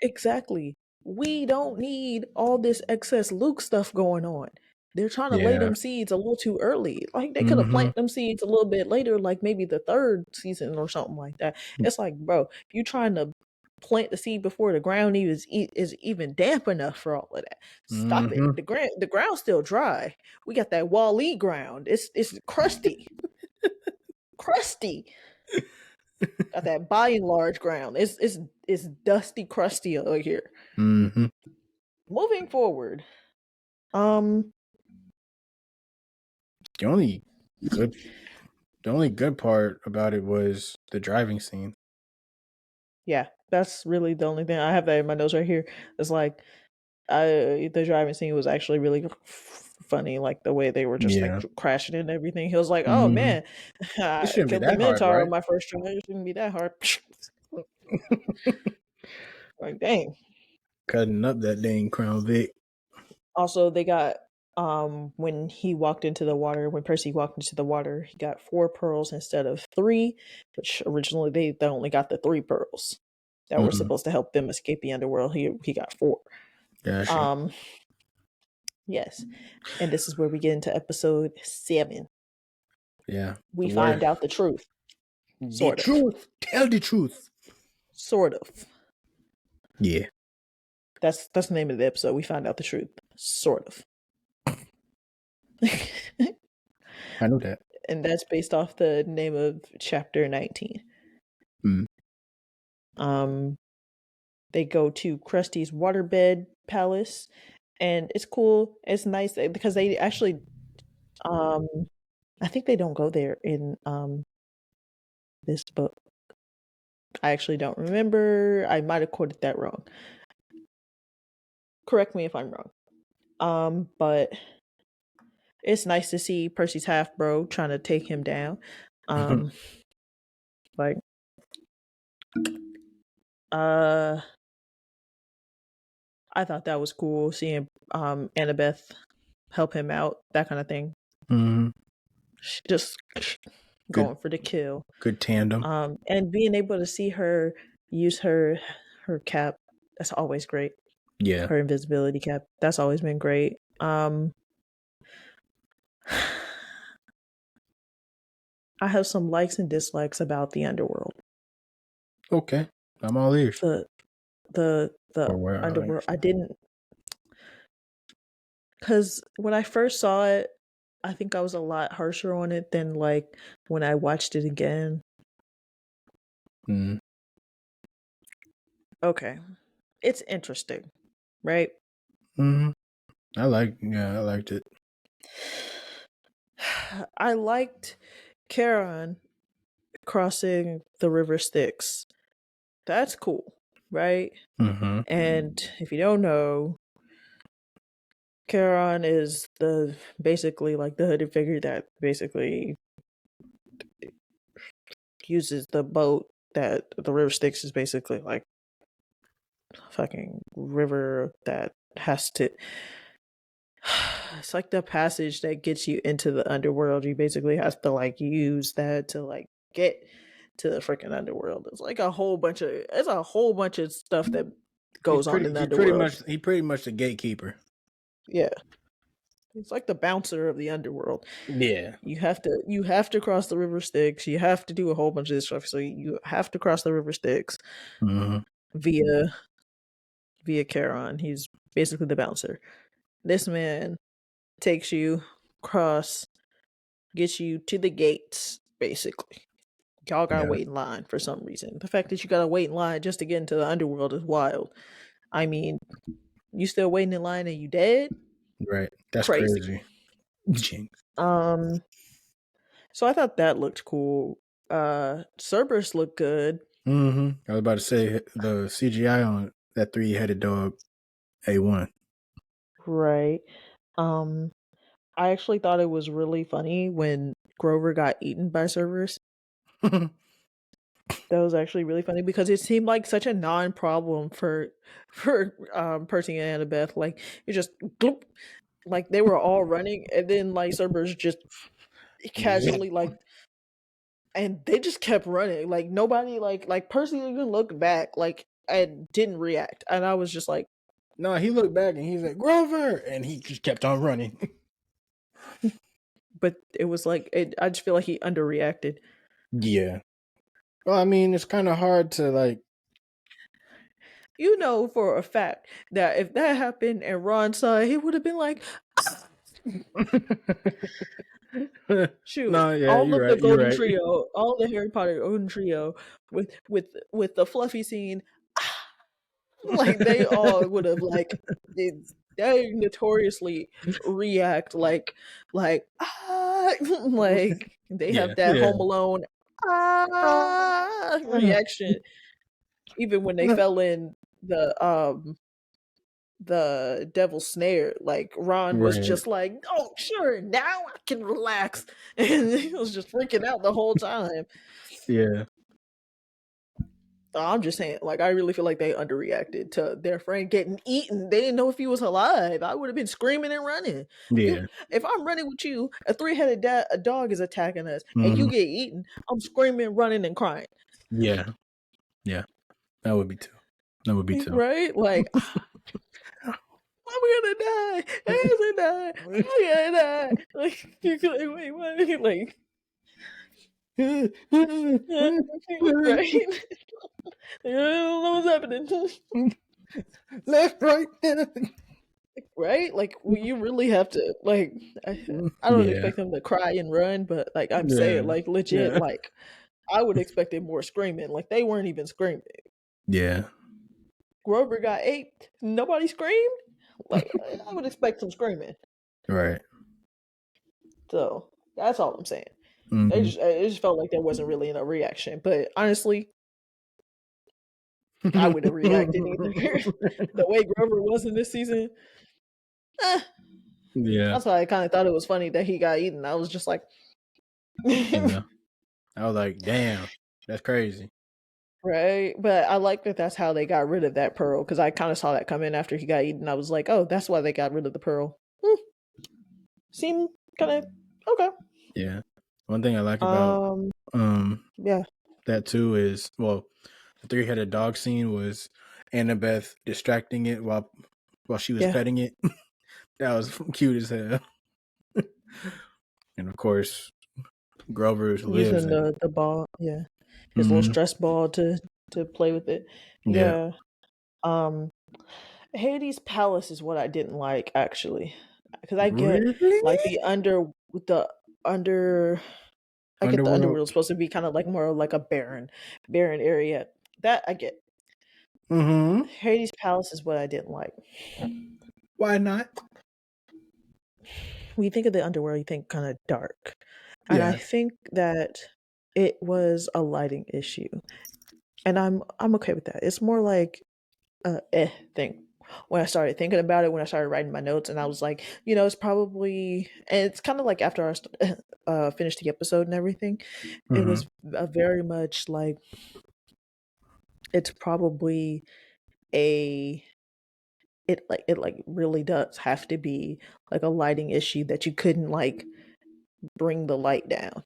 exactly. We don't need all this excess Luke stuff going on. They're trying to lay Yeah. them seeds a little too early. Like they could have Mm-hmm. planted them seeds a little bit later, like maybe the third season or something like that. It's like, bro, you trying to plant the seed before the ground is even damp enough for all of that. Stop it. Mm-hmm. The ground's still dry. We got that Wall-E ground. It's crusty. Crusty. Got that by and large ground. It's dusty, crusty over here. Mm-hmm. Moving forward, um, The only good, the only good part about it was the driving scene. yeah, that's really the only thing I have that in my notes right here. It's like the driving scene was actually really funny, like the way they were just like Yeah. crashing and everything. He was like, "Oh Mm-hmm. man, It I shouldn't be killed the that hard, Minotaur right? on my first try. It shouldn't be that hard." Like, dang. Cutting up that dang Crown Vic. Also, they got when he walked into the water, when Percy walked into the water, he got 4 pearls instead of 3, which originally they only got the 3 pearls that were Mm-hmm. supposed to help them escape the underworld. He got 4. Gotcha. Um, yes, and this is where we get into episode 7. Yeah. We The find word. out the truth, The sort of, truth. Tell the truth. sort of. Yeah. That's the name of the episode. We find out the truth, sort of. I know that. And that's based off the name of chapter 19. Mm. Um, they go to Krusty's waterbed palace, and it's cool. It's nice because they actually, um, I think they don't go there in this book. I actually don't remember. I might have quoted that wrong. Correct me if I'm wrong. But it's nice to see Percy's half bro trying to take him down. Like, uh, I thought that was cool seeing Annabeth help him out, that kind of thing. Mm-hmm. Just Good. going for the kill. Good tandem. And being able to see her use her cap, that's always great. Yeah. Her invisibility cap, that's always been great. I have some likes and dislikes about the underworld. Okay. I'm all ears. The Or where underworld. I didn't, because when I first saw it, I think I was a lot harsher on it than like when I watched it again. Mm. Okay, it's interesting, right? Mm-hmm. I liked it. I liked Charon crossing the river Styx. That's cool, right? Mm-hmm. And if you don't know, Charon is the basically like the hooded figure that basically uses the boat that the river Styx is basically like fucking river that has to it's like the passage that gets you into the underworld. You basically have to like use that to like get to the freaking underworld. It's like a whole bunch of stuff that goes on in the underworld. He pretty much the gatekeeper. Yeah. It's like the bouncer of the underworld. Yeah. You have to cross the river Styx. You have to do a whole bunch of this stuff. So you have to cross the river Styx. Mm-hmm. via Charon. He's basically the bouncer. This man takes you across, gets you to the gates, basically. Y'all gotta Yeah, wait in line for some reason. The fact that you gotta wait in line just to get into the underworld is wild. I mean, you still waiting in line and you dead? right. That's Crazy. crazy. Jinx. Um, so I thought that looked cool. Cerberus looked good, I was about to say the CGI on that three-headed dog A1. right? Um, I actually thought it was really funny when Grover got eaten by Cerberus. That was actually really funny because it seemed like such a non-problem for Percy and Annabeth. Like it just gloop, like they were all running, and then like Cerberus just casually like, and they just kept running. Like nobody like Percy even looked back like and didn't react, and I was just like, No, he looked back and he's like, Grover! And he just kept on running. but it was like I just feel like he underreacted. Yeah. Well, I mean, it's kind of hard to like. You know for a fact that if that happened and Ron saw it, he would have been like, shoot, No, yeah, all you're of the right. You're Golden right. Trio, all the Harry Potter Golden Trio, with the fluffy scene, like they all would have like they notoriously react like like they Yeah, have that yeah. Home Alone reaction even when they fell in the devil's snare. Like Ron was Right. just like, "Oh, sure, now I can relax," and he was just freaking out the whole time. Yeah. I'm just saying, like, I really feel like they underreacted to their friend getting eaten. They didn't know if he was alive. I would have been screaming and running. Yeah. If I'm running with you, a three-headed a dog is attacking us, and you hmm get eaten, I'm screaming, running, and crying. Yeah. Yeah. That would be too. That would be too. Right? Like, I'm gonna die. I'm gonna die. I'm gonna die. Like, you're like, wait, what? Like, right? I don't know what's happening. Left, right. Right? Like, you really have to, like, I don't Yeah. expect them to cry and run, but, like, I'm Yeah. saying, like, legit, Yeah. like, I would expect it more screaming. Like, they weren't even screaming. Yeah. Grover got aped. Nobody screamed. Like, I would expect some screaming. Right. So, that's all I'm saying. hmm It just felt like there wasn't really a reaction. But honestly, I would have reacted either. The way Grover was in this season, eh, yeah. that's why I kind of thought it was funny that he got eaten. I was just like, Yeah. I was like, damn, that's crazy. right? But I like that that's how they got rid of that pearl because I kind of saw that come in after he got eaten. I was like, oh, that's why they got rid of the pearl. Hmm, seemed kind of okay. Yeah. One thing I like about Um, um yeah, that too is, well, the three-headed dog scene was Annabeth distracting it while she was yeah. petting it. That was cute as hell. And of course, Grover lives Using in. the ball, yeah, his little hmm stress ball to play with it. Yeah. Yeah. Um, Hades' palace is what I didn't like actually, because I get Really? like the under. I get the Underworld. underworld supposed to be kind of like more like a barren area. That I get. Mm-hmm. Hades' palace is what I didn't like. Why not? When you think of the underworld, you think kind of dark, and I Yeah. think that it was a lighting issue, and I'm okay with that. It's more like thing. When I started thinking about it, when I started writing my notes, and I was like, it's probably, and it's kind of like after I finished the episode and everything, it Mm-hmm. was a very much like it's probably a it really does have to be like a lighting issue that you couldn't like bring the light down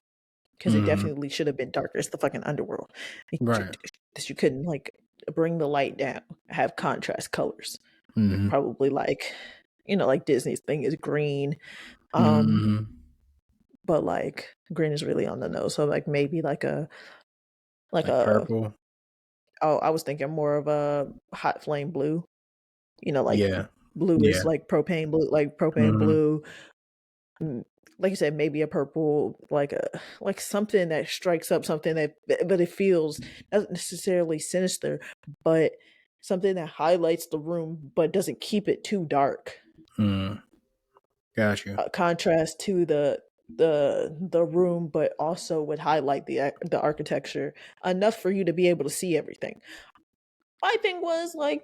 because it Mm-hmm. definitely should have been darker. It's the fucking underworld. Right. That you couldn't like bring the light down, have contrast colors. Mm-hmm. Probably like like Disney's thing is green. Um, Mm-hmm. but like green is really on the nose. So like maybe like Like a purple. Oh, I was thinking more of a hot flame blue. Like Yeah. blue is Yeah. like propane Mhm. blue. Mm, like you said, maybe a purple, like something that strikes up, something that, but it feels not necessarily sinister, but something that highlights the room, but doesn't keep it too dark. Mm. Got you. Contrast to the room, but also would highlight the architecture enough for you to be able to see everything. My thing was like,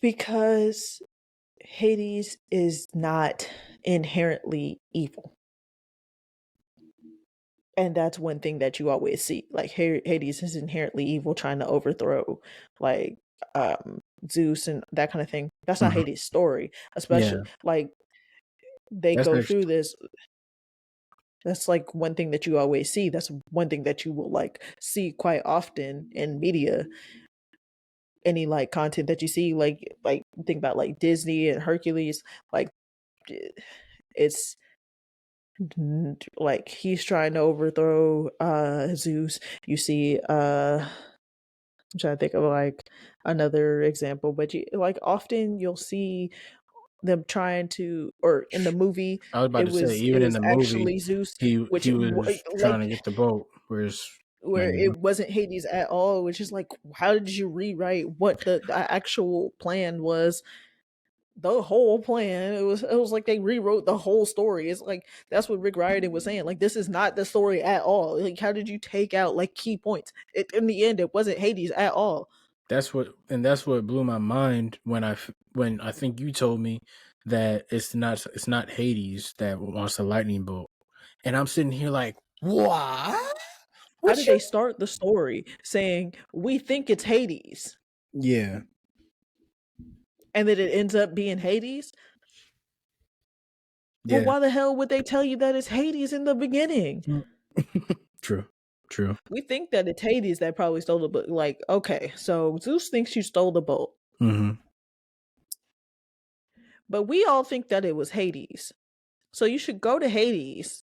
because Hades is not inherently evil. And that's one thing that you always see. Like Hades is inherently evil, trying to overthrow like Zeus and that kind of thing. That's not Mhm. Hades' story. Especially Yeah. like they That's go through actually this. That's like one thing that you always see. That's one thing that you will like see quite often in media. Any like content that you see, like think about like Disney and Hercules, like it's like he's trying to overthrow Zeus. You see I'm trying to think of like another example, but like often you'll see them trying to, or in the movie I was about to say, it even in was the movie, actually Zeus, which he was trying like to get the boat, whereas where like it wasn't Hades at all, which is like, how did you rewrite what the actual plan was? The whole plan, it was like they rewrote the whole story. It's like that's what Rick Riordan was saying. Like, this is not the story at all. Like, how did you take out like key points? In the end, it wasn't Hades at all. that's what blew my mind when I think you told me that it's not Hades that wants the lightning bolt, and I'm sitting here like, what? How What did they you? start the story saying we think it's Hades, Yeah, and then it ends up being Hades? Well, yeah. why the hell would they tell you that it's Hades in the beginning? Mm. True, true. We think that it's Hades that probably stole the book. Like, okay, so Zeus thinks you stole the boat, Hmm. but we all think that it was Hades. So you should go to Hades.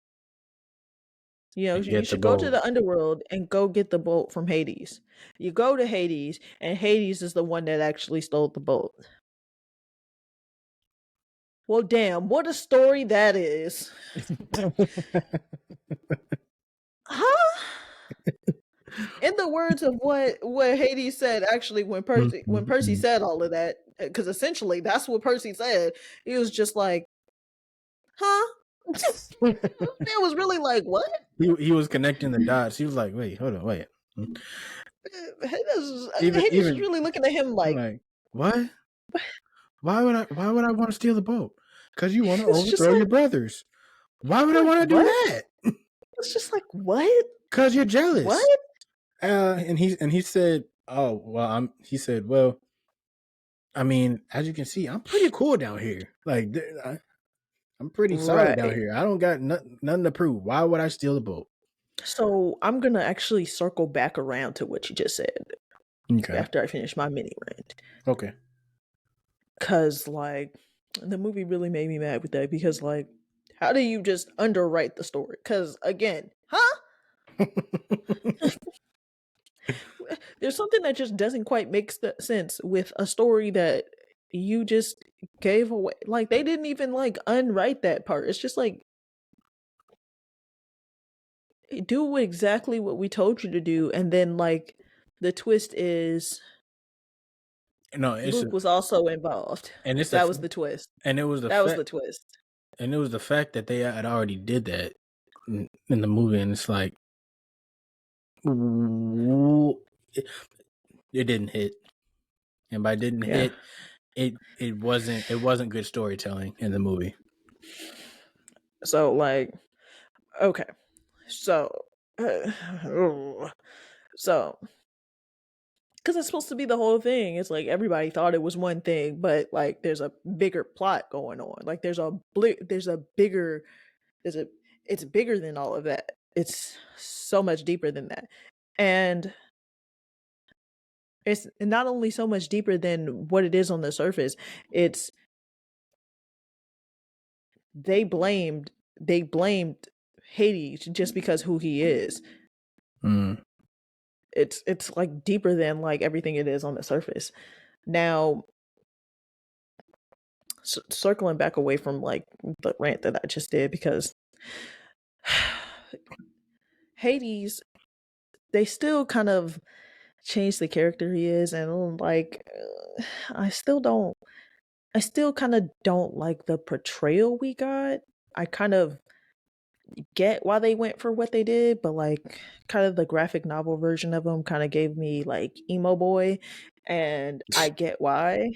And You get the should go to bolt. the underworld and go get the bolt from Hades. You go to Hades, and Hades is the one that actually stole the bolt. Well, damn, what a story that is. Huh? In the words of what Hades said, actually, when Percy said all of that, because essentially that's what Percy said. He was just like, huh? It was really like, what? He was connecting the dots. He was like, wait, hold on, wait. Hades was Even really looking at him I'm like, like, what? Why would I want to steal the boat? Because you want to it's just overthrow your brothers. Why would I like want to do what? that? It's just like what? Because you're What? jealous. And he said, oh well, he said, well, I mean, as you can see, I'm pretty cool down here. Like I'm pretty solid down Right. here. I don't got nothing to prove. Why would I steal the boat? So I'm gonna actually circle back around to what you just said Okay. after I finish my mini rant. Okay. Cause like the movie really made me mad with that because like how do you just underwrite the story? Cause again, huh? There's something that just doesn't quite make sense with a story that you just gave away. Like they didn't even like unwrite that part. It's just like do exactly what we told you to do, and then like the twist is No, it's Luke was also involved. and it's a That was the twist. and it was the That was fact the twist. and it was the fact that they had already did that in the movie, and it's like it, it didn't hit, and by didn't Yeah. hit, it wasn't good storytelling in the movie. So like okay. So so because it's supposed to be the whole thing. It's like everybody thought it was one thing, but like there's a bigger plot going on. Like there's a bigger there's a it's bigger than all of that. It's so much deeper than that. And it's not only so much deeper than what it is on the surface, it's they blamed they blamed Hades just because who he is. Mm. It's like deeper than like everything it is on the surface. Now, circling back away from like the rant that I just did, because Hades, they still kind of changed the character he is, and like, I still don't. I still kind of don't like the portrayal we got. I kind of get why they went for what they did, but like, kind of the graphic novel version of him kind of gave me like emo boy, and I get why.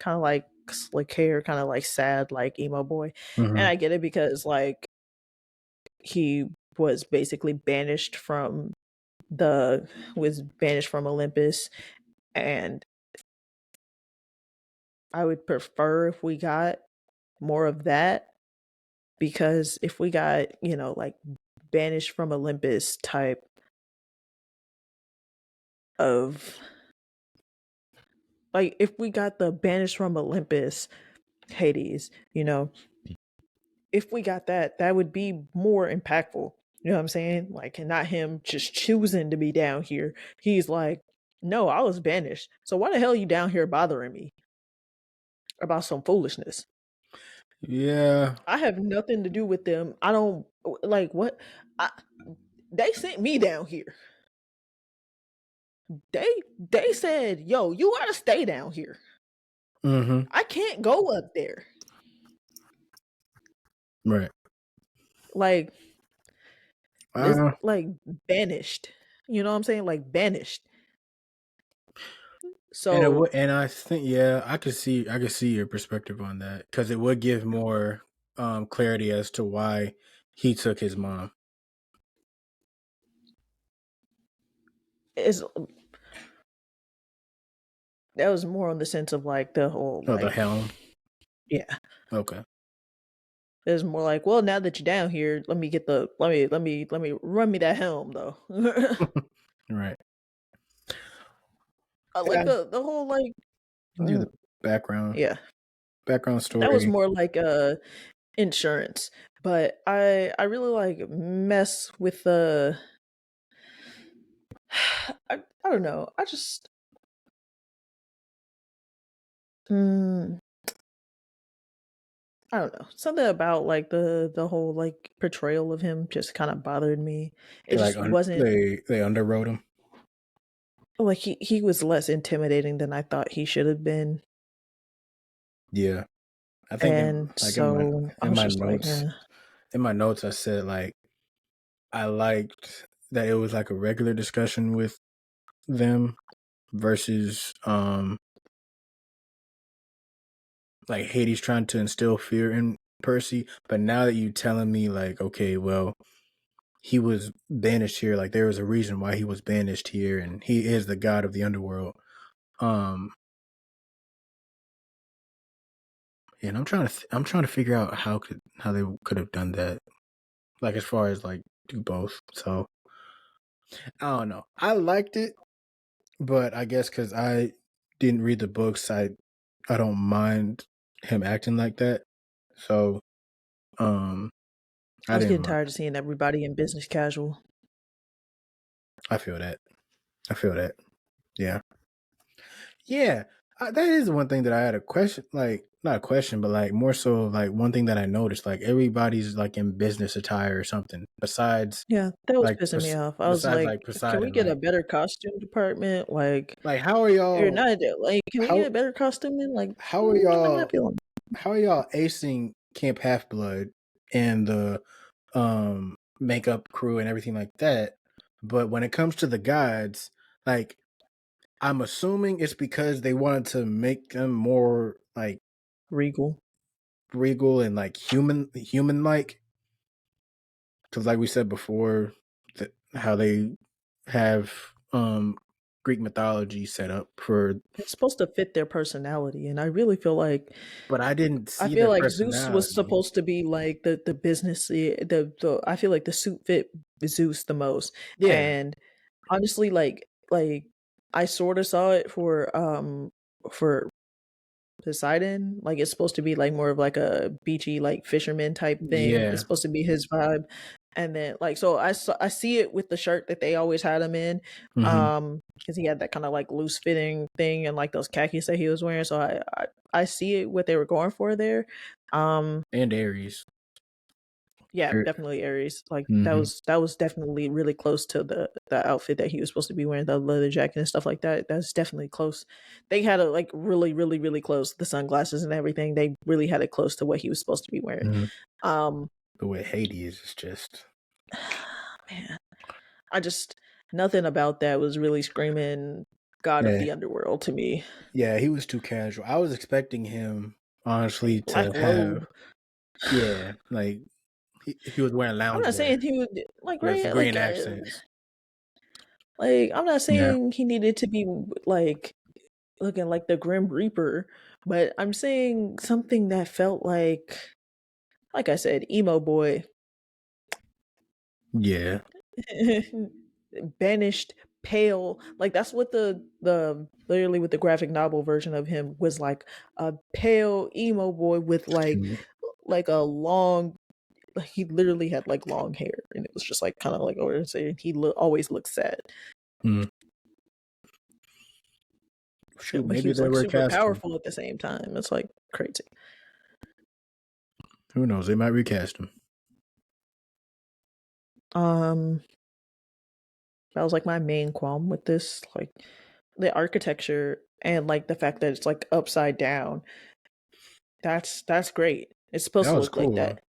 Kind of like slick hair, kind of like sad, like emo boy, and Hmm. I get it because like he was basically banished from the was banished from Olympus, and I would prefer if we got more of that, because if we got, like banished from Olympus type of, like, if we got the banished from Olympus Hades, if we got that, that would be more impactful. You know what I'm saying? Like, and not him just choosing to be down here. He's like, no, I was banished. So why the hell are you down here bothering me about some foolishness? Yeah. I have nothing to do with them. I don't like what I, they sent me down here. They said, "Yo, you gotta stay down here. Hmm. I can't go up there." Right. Like, this, Uh, like, banished. You know what I'm saying? Like, banished. and it So would, and I think, yeah, I could see your perspective on that because it would give more clarity as to why he took his mom. it's that was more on the sense of like the whole Oh, the like, helm. yeah. Okay. It was more like, well, now that you're down here, let me get the let me run me that helm though. Right. I like Yeah. the whole like, Do the mm, background yeah. That was story. more like insurance, but I really like mess with the I don't know. I just mm, I don't know. Something about like the whole like portrayal of him just kind of bothered me. It They like just wasn't they underwrote him. like he was less intimidating than I thought he should have been, Yeah. I think and like so I was just like, in my notes I said like I liked that it was like a regular discussion with them versus like Hades trying to instill fear in Percy. But now that you telling me like, okay, well, he was banished here, like there was a reason why he was banished here, and he is the god of the underworld. Um and I'm trying to figure out how they could have done that. Like as far as like do both. So I don't know. I liked it, but I guess because I didn't read the books, I don't mind him acting like that. So um I I was didn't getting mind. tired of seeing everybody in business casual. I feel that. I feel that. Yeah. Yeah. That is one thing that I had a question, like not a question, but like more so like one thing that I noticed, like everybody's like in business attire or something. Yeah, that was pissing me off. I was Besides like, like can we Poseidon, get a better costume department? Like, like or not, like, can we get a how better costuming? Like, how are I'm not y'all feeling. how are y'all acing Camp Half Blood and the makeup crew and everything like that? But when it comes to the gods, like I'm assuming it's because they wanted to make them more like Regal. regal and like human like. Because like we said before, how they have Greek mythology set up for, It's supposed to fit their personality, and I really feel like but I didn't I see feel their like Zeus was personality. supposed to be like the business, the I feel like the suit fit Zeus the most. Yeah, And honestly, like I sort of saw it for Poseidon. Like, it's supposed to be like more of like a beachy like fisherman type thing. It's yeah, supposed to be his vibe. And then like so I see it with the shirt that they always had him in, Hmm. because he had that kind of like loose fitting thing and like those khakis that he was wearing. So I see it what they were going for there. Um, And Aries. yeah, definitely Aries. Like Mm-hmm. that was definitely really close to the outfit that he was supposed to be wearing, the leather jacket and stuff like that. That's definitely close. They had it like really, really, really close. The sunglasses and everything. They really had it close to what he was supposed to be wearing. Hmm. Um, But with Hades, it's just man, I just nothing about that was really screaming God of yeah, the Underworld to me. yeah. He was too casual. I was expecting him Like honestly black to have robe. yeah, like he was wearing I'm not loungewear saying he would like with right green accents. like I'm not Yeah, saying he needed to be like looking like the Grim Reaper, but I'm saying something that felt like I said, emo boy, yeah. banished, pale. Like that's what the literally with the graphic novel version of him was like, a pale emo boy with like a long, like he literally had like long hair and it was just like kind of like over saying always looked sad. Mm. Shoot, But he maybe was they like were super casting. powerful at the same time. It's like crazy. Who knows? They might recast him. Um, that was like my main qualm with this, like the architecture and like the fact that it's like upside down. That's great. It's supposed That to was look like cool. that.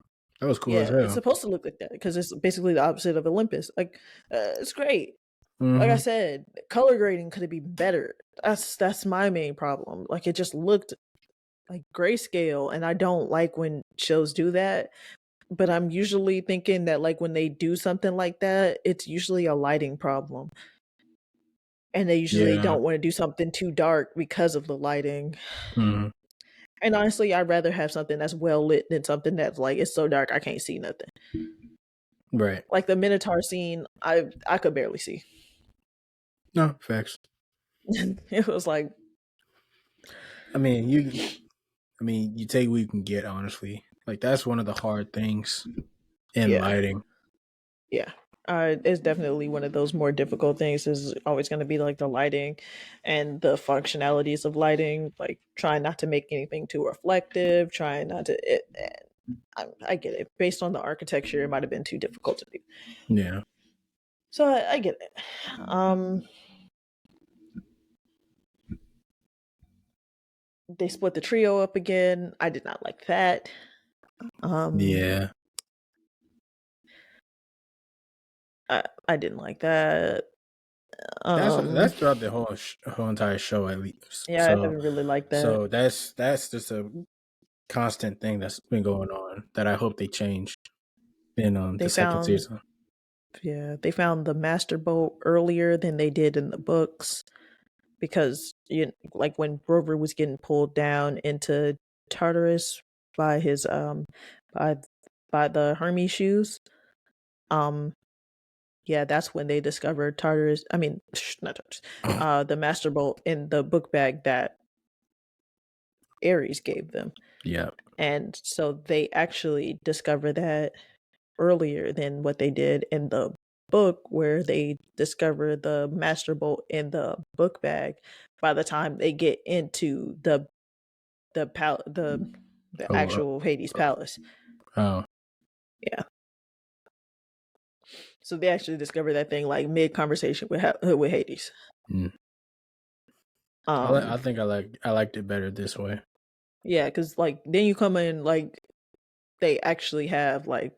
That was cool as Yeah, it's hell. supposed to look like that because it's basically the opposite of Olympus. Like, it's great. Like I Hmm. said, color grading could have been better. That's my main problem. Like it just looked like grayscale, and I don't like when shows do that. But I'm usually thinking that like when they do something like that, it's usually a lighting problem. And they usually Yeah. don't want to do something too dark because of the lighting. Hmm. And honestly, I'd rather have something that's well lit than something that's like it's so dark I can't see nothing. Right. Like the Minotaur scene, I could barely see. No facts. It was like, I mean, you. I mean, you take what you can get. Honestly, like that's one of the hard things in yeah, lighting. yeah. It's definitely one of those more difficult things. Is always going to be like the lighting and the functionalities of lighting. Like trying not to make anything too reflective. Trying not to. I get it. Based on the architecture, it might have been too difficult to do. Yeah. So I get it. Um, they split the trio up again. I did not like that. Um, Yeah. I didn't like that. That's Um, throughout the whole entire show at least. yeah, I So haven't really liked that. that's just a constant thing that's been going on that I hope they change in They the second found, season. yeah, they found the master bolt earlier than they did in the books because like when Rover was getting pulled down into Tartarus by his by by the Hermes shoes. Um, yeah, that's when they discovered Tartarus. I mean, not Tartarus. The master bolt in the book bag that Ares gave them. Yeah. And so they actually discover that earlier than what they did in the book, where they discover the master bolt in the book bag by the time they get into the pal- the Oh. actual Hades palace. Oh. Yeah. So they actually discover that thing like mid conversation with Hades. Mm. I Um think I liked it better this way. yeah, cuz like then you come in like they actually have like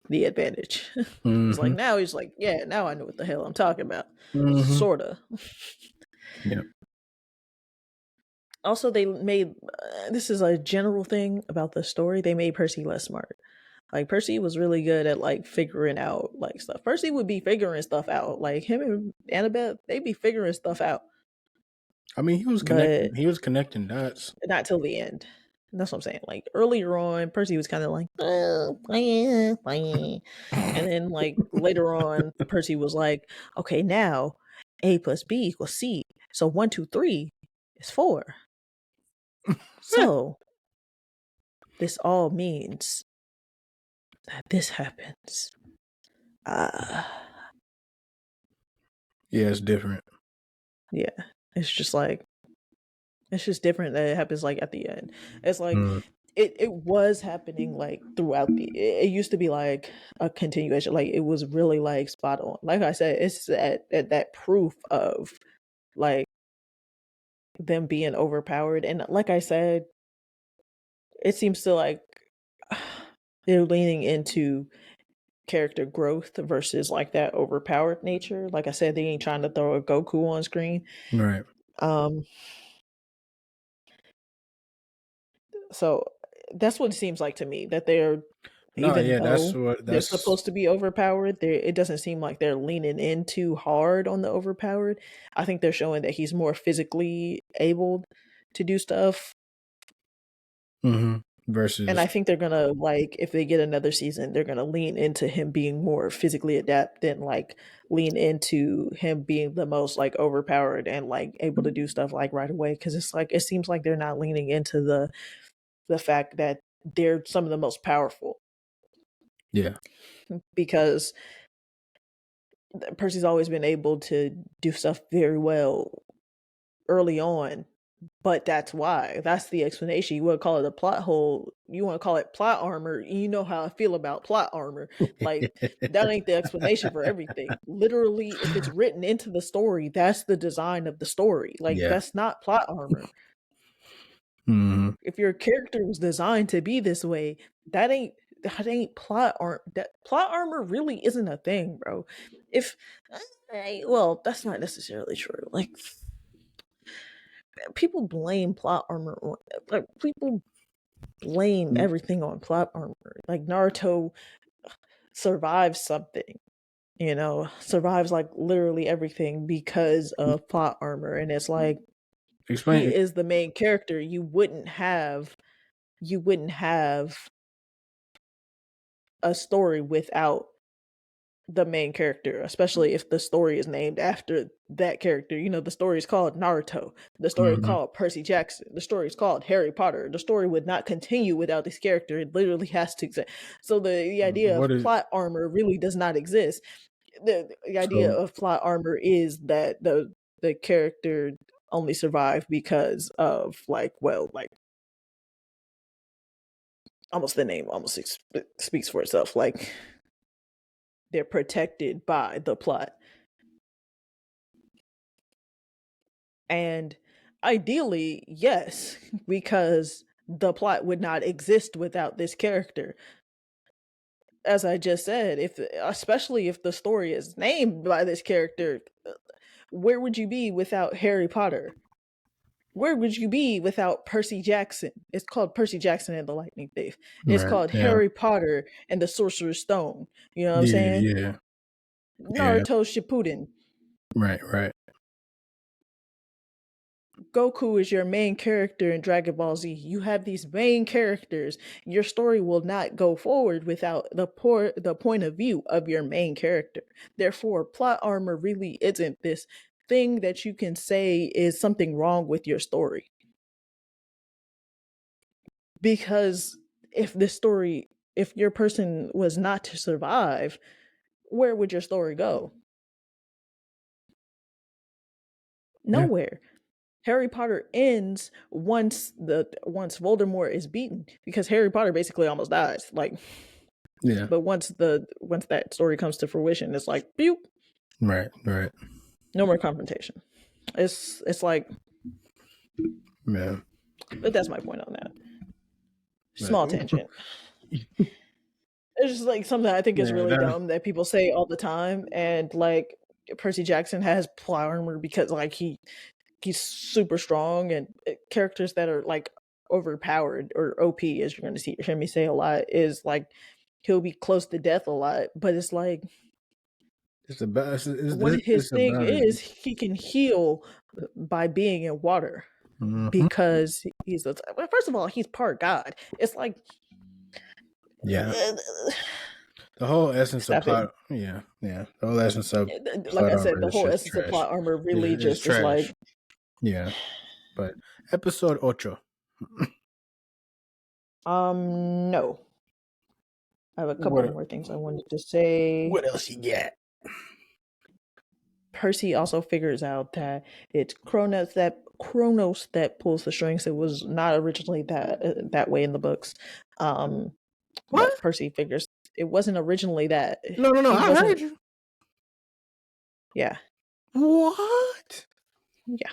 the advantage. It's like Hmm. now he's like, yeah, now I know what the hell I'm talking about. Hmm. Sorta. Yeah. Also, they made this is a general thing about the story. They made Percy less smart. Like Percy was really good at like figuring out like stuff. Percy would be figuring stuff out. Like him and Annabeth, they'd be figuring stuff out, I mean, but he was connecting dots. not till the end. And that's what I'm saying. Like earlier on, Percy was kind of like, oh, yeah, yeah. And then like later on, Percy was like, okay, now A plus B equals C. So 1, 2, 3 is 4. So this all means that this happens. Uh, Yeah, it's different. yeah, it's just like it's just different that it happens like at the end. It's like Mm, it was happening like throughout it used to be like a continuation. Like it was really like spot on. Like I said, it's at that proof of like them being overpowered. And like I said, it seems to like they're leaning into character growth versus like that overpowered nature. Like I said, they ain't trying to throw a Goku on screen. right. Um, so that's what it seems like to me that they're No, even yeah, that's though what they're that's. supposed to be overpowered, it doesn't seem like they're leaning in too hard on the overpowered. I think they're showing that he's more physically able to do stuff. Mm-hmm. And I Versus, think they're gonna like if they get another season, they're gonna lean into him being more physically adept and like lean into him being the most like overpowered and like able to do stuff like right away. Cause it's like it seems like they're not leaning into the fact that they're some of the most powerful yeah, because Percy's always been able to do stuff very well early on, but that's why. That's the explanation. You want to call it a plot hole. You want to call it plot armor. You know how I feel about plot armor. Like that ain't the explanation for everything. Literally, if it's written into the story, that's the design of the story. Like yeah. that's not plot armor. Mm-hmm. If your character was designed to be this way, that ain't plot armor. That plot armor really isn't a thing, bro. If well, that's not necessarily true. Like people blame plot armor on like people blame everything on plot armor. Like Naruto survives something, survives like literally everything because of plot armor. And it's like he Explain. is the main character. You wouldn't have a story without the main character, especially if the story is named after that character. The story is called Naruto. The story is Mm-hmm. called Percy Jackson. The story is called Harry Potter. The story would not continue without this character. It literally has to exist. So the idea What of is plot armor really does not exist. The idea so? of plot armor is that the character only survived because of like almost the name almost speaks for itself. Like they're protected by the plot. And ideally, yes, because the plot would not exist without this character. As I just said, if especially if the story is named by this character, where would you be without Harry Potter? Where would you be without Percy Jackson? It's called Percy Jackson and the Lightning Thief. It's Right. called Yeah. Harry Potter and the Sorcerer's Stone. You know what I'm Yeah. saying? Yeah. Yeah. Naruto Shippuden. Right. Right. Goku is your main character in Dragon Ball Z. You have these main characters. Your story will not go forward without the point of view of your main character. Therefore, plot armor really isn't this thing that you can say is something wrong with your story. Because if your person was not to survive, where would your story go? Yeah. Nowhere. Harry Potter ends once Voldemort is beaten because Harry Potter basically almost dies. Like, Yeah. but once that story comes to fruition, it's like, pew, Right. Right. no more confrontation. It's like, Yeah. but that's my point on that. But, Small tangent. It's just like something I think is yeah. really That, dumb that people say all the time, and like Percy Jackson has plot armor because like he's super strong, and characters that are like overpowered or OP, as you're going to hear me say a lot, is like he'll be close to death a lot, but it's like it's about. one of his It's thing about it. is he can heal by being in water Mm-hmm. because well, first of all, he's part god. It's like Yeah. The whole essence of stop it. plot. Yeah. Yeah. The whole essence of Like plot I said, armor the is whole just essence of trash. plot armor really It's just is like trash. Yeah. But episode ocho. no. I have a couple What more things I wanted to say. what else you got? Percy also figures out that it's Kronos that pulls the strings. It was not originally that way in the books, um, What? but Percy figures it wasn't originally that. No, no, no. He I heard wasn't. you. Yeah, What? yeah.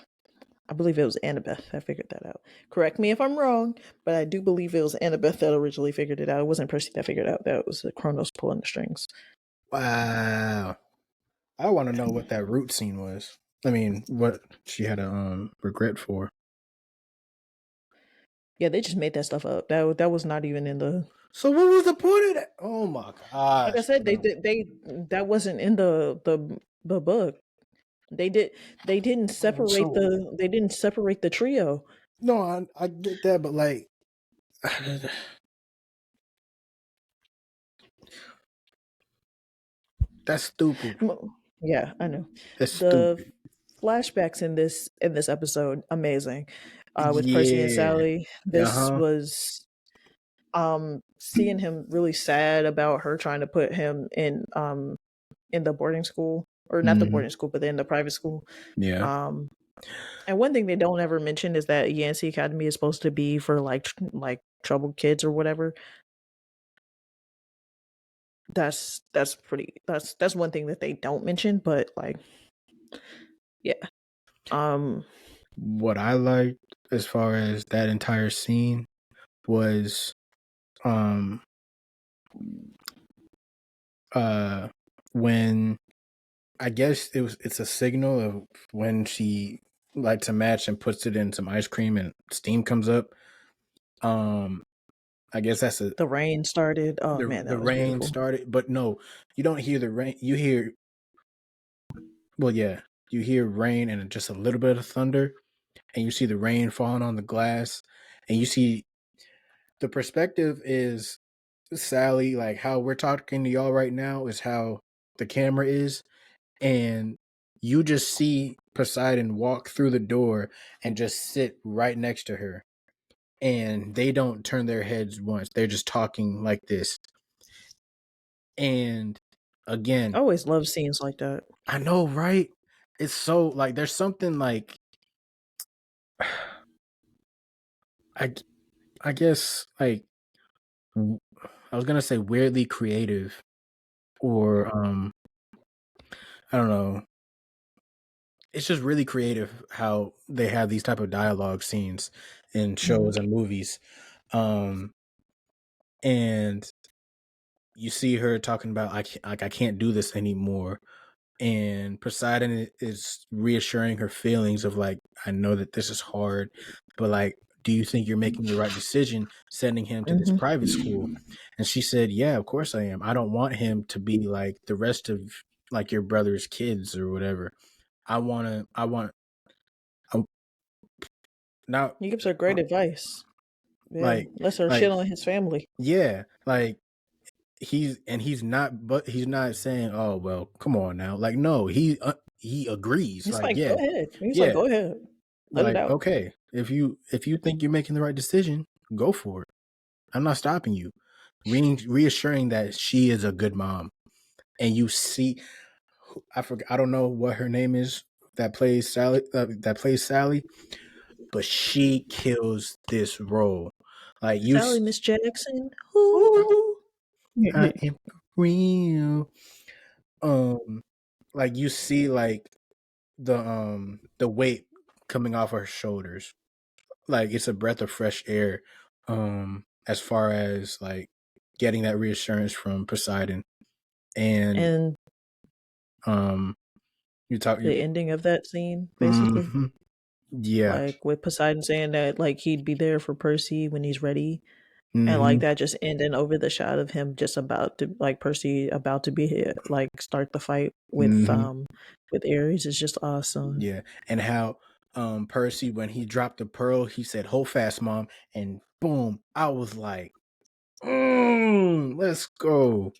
I believe it was Annabeth that figured that out. Correct me if I'm wrong, but I do believe it was Annabeth that originally figured it out. It wasn't Percy that figured it out. That was the Kronos pulling the strings. Wow. I want to know what that root scene was. I mean, what she had a regret for. Yeah, they just made that stuff up. That was not even in the. So what was the point of that? Oh my Like I gosh, said, bro. they that wasn't in the book. They did they didn't separate So the trio. no, I get that, but like that's stupid. Yeah, I know. That's The stupid. flashbacks in this episode amazing. With Percy and Yeah. Sally, Uh this huh. was seeing him really sad about her trying to put him in the boarding school, or not the Hmm. boarding school, but in the private school. Yeah. Um and one thing they don't ever mention is that Yancey Academy is supposed to be for like troubled kids or whatever. That's one thing that they don't mention, but like yeah. Um What I liked as far as that entire scene was um uh when I guess it's a signal of when she lights a match and puts it in some ice cream and steam comes up. Um I guess that's a the rain started. Oh man, the that was rain beautiful. started, but no, you don't hear the rain. You hear well, yeah, you hear rain and just a little bit of thunder, and you see the rain falling on the glass, and you see the perspective is Sally, like how we're talking to y'all right now is how the camera is, and you just see Poseidon walk through the door and just sit right next to her, and they don't turn their heads once. They're just talking like this, and I again, always love scenes like that. I know, right? It's so like there's something like I I guess like I was gonna say weirdly creative or I don't know. It's just really creative how they have these type of dialogue scenes in Mhm. shows and movies. Um and you see her talking about I can't do this anymore, and Poseidon is reassuring her feelings of like, I know that this is hard, but like, do you think you're making the right decision sending him to this Mhm. private school? And she said, yeah, of course I am. I don't want him to be like the rest of like your brother's kids or whatever. I want I, not He gives her great advice. Yeah, like lets her shit like on his family. yeah, like he's not saying, oh well, come on now, like no, he agrees, He's like like, go yeah, ahead. He's like, yeah. go ahead, let it Like, out. okay, if you think you're making the right decision, go for it. I'm not stopping you. Reassuring that she is a good mom, and you see, I forgot, I don't know what her name is that plays Sally. That plays Sally, but she kills this role. Like Sally Miss Jackson. Who? ooh, I am real. Um, like you see, like the weight coming off her shoulders, like it's a breath of fresh air as far as like getting that reassurance from Poseidon. And And um you talk the ending of that scene, basically, mhm, yeah. like with Poseidon saying that like he'd be there for Percy when he's ready, and like Hmm. that just ending over the shot of him just about to like Percy about to be hit, like start the fight Hmm. with Ares is just awesome. Yeah, and how Percy, when he dropped the pearl, he said, hold fast, mom, and boom, I was like, let's go.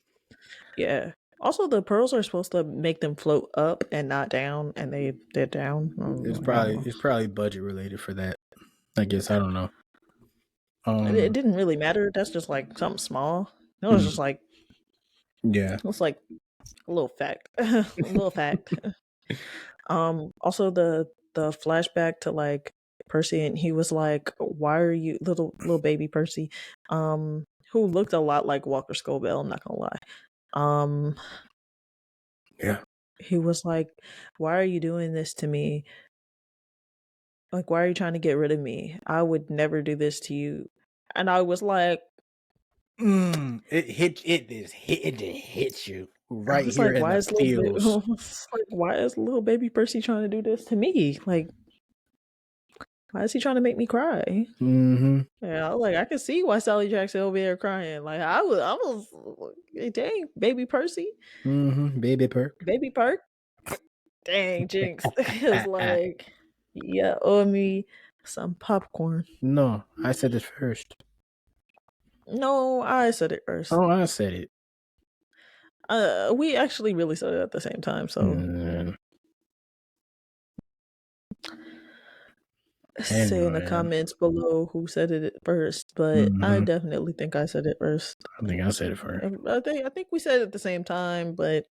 Yeah. Also, the pearls are supposed to make them float up and not down, and they're down. I don't know. It's probably budget related for that, I guess. I don't know. It um didn't really matter. That's just like something small. It was just like Yeah. it was like a little fact, a little fact. Also the flashback to like Percy, and he was like, "Why are you little baby Percy?" Who looked a lot like Walker Scobell. I'm not gonna lie. Um, Yeah. he was like, "Why are you doing this to me? Like, why are you trying to get rid of me? I would never do this to you." And I was like, It just hits you right here in "Why the is little feels. like why is little baby Percy trying to do this to me? Like, why is he trying to make me cry?" Mm-hmm. Yeah, I was like, I can see why Sally Jackson over there crying. Like, I was, dang, baby Percy, Mm-hmm. Baby perk. baby Perk, dang, Jinx. It's like, yeah, owe me some popcorn. No, I said it first. No, I said it first. Oh, I said it. We actually really said it at the same time. So Mm, say in the anyway, comments below who said it first. But I mm-hmm. definitely think I said it first. I think I said it first. I think we said it at the same time, but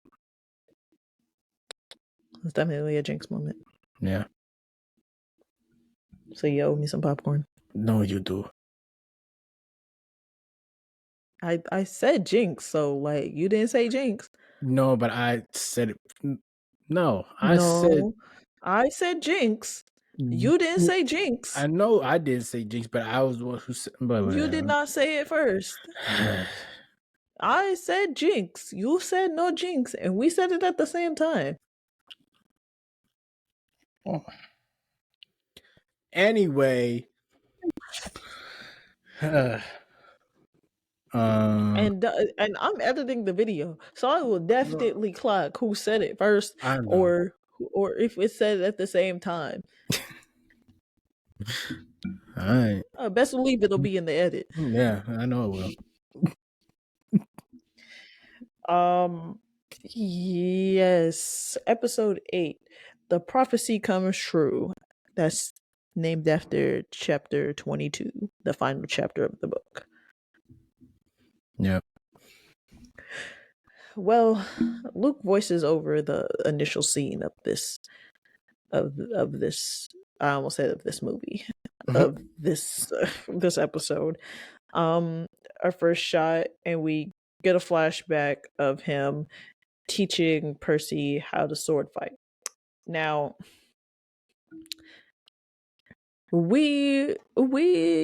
it's definitely a Jinx moment. Yeah. So you owe me some popcorn. No, you do. I said Jinx, so like you didn't say Jinx. No, but I said it. No, I said. No, I said Jinx. You didn't say I Jinx. know I did say jinx, but I was the one who said. But You did whatever. not say it first. I said Jinx. You said no Jinx, and we said it at the same time. Oh. Anyway, um, And I'm editing the video, so I will definitely clock who said it first, I know. or if it said it at the same time. All right. Best believe it'll be in the edit. Yeah, I know it will. Um, yes, episode 8, the prophecy comes true. That's named after chapter 22, the final chapter of the book. Yep. Well, Luke voices over the initial scene of this of this. I almost said of this movie, of this episode. Um, our first shot, and we get a flashback of him teaching Percy how to sword fight. Now, we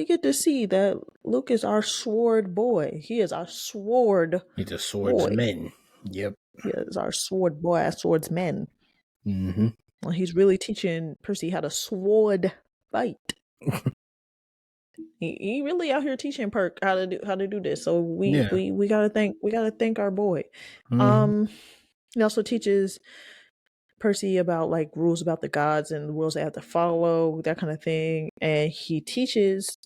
get to see that Luke is our sword boy. He is our sword He's a boy. swordsman. Yep. He is our sword boy, our swordsman. Mm-hmm. Well, he's really teaching Percy how to sword fight. He really out here teaching Perk how to do this. So Yeah. we gotta thank our boy. Mm-hmm. He also teaches Percy about like rules about the gods and the rules they have to follow, that kind of thing. And he teaches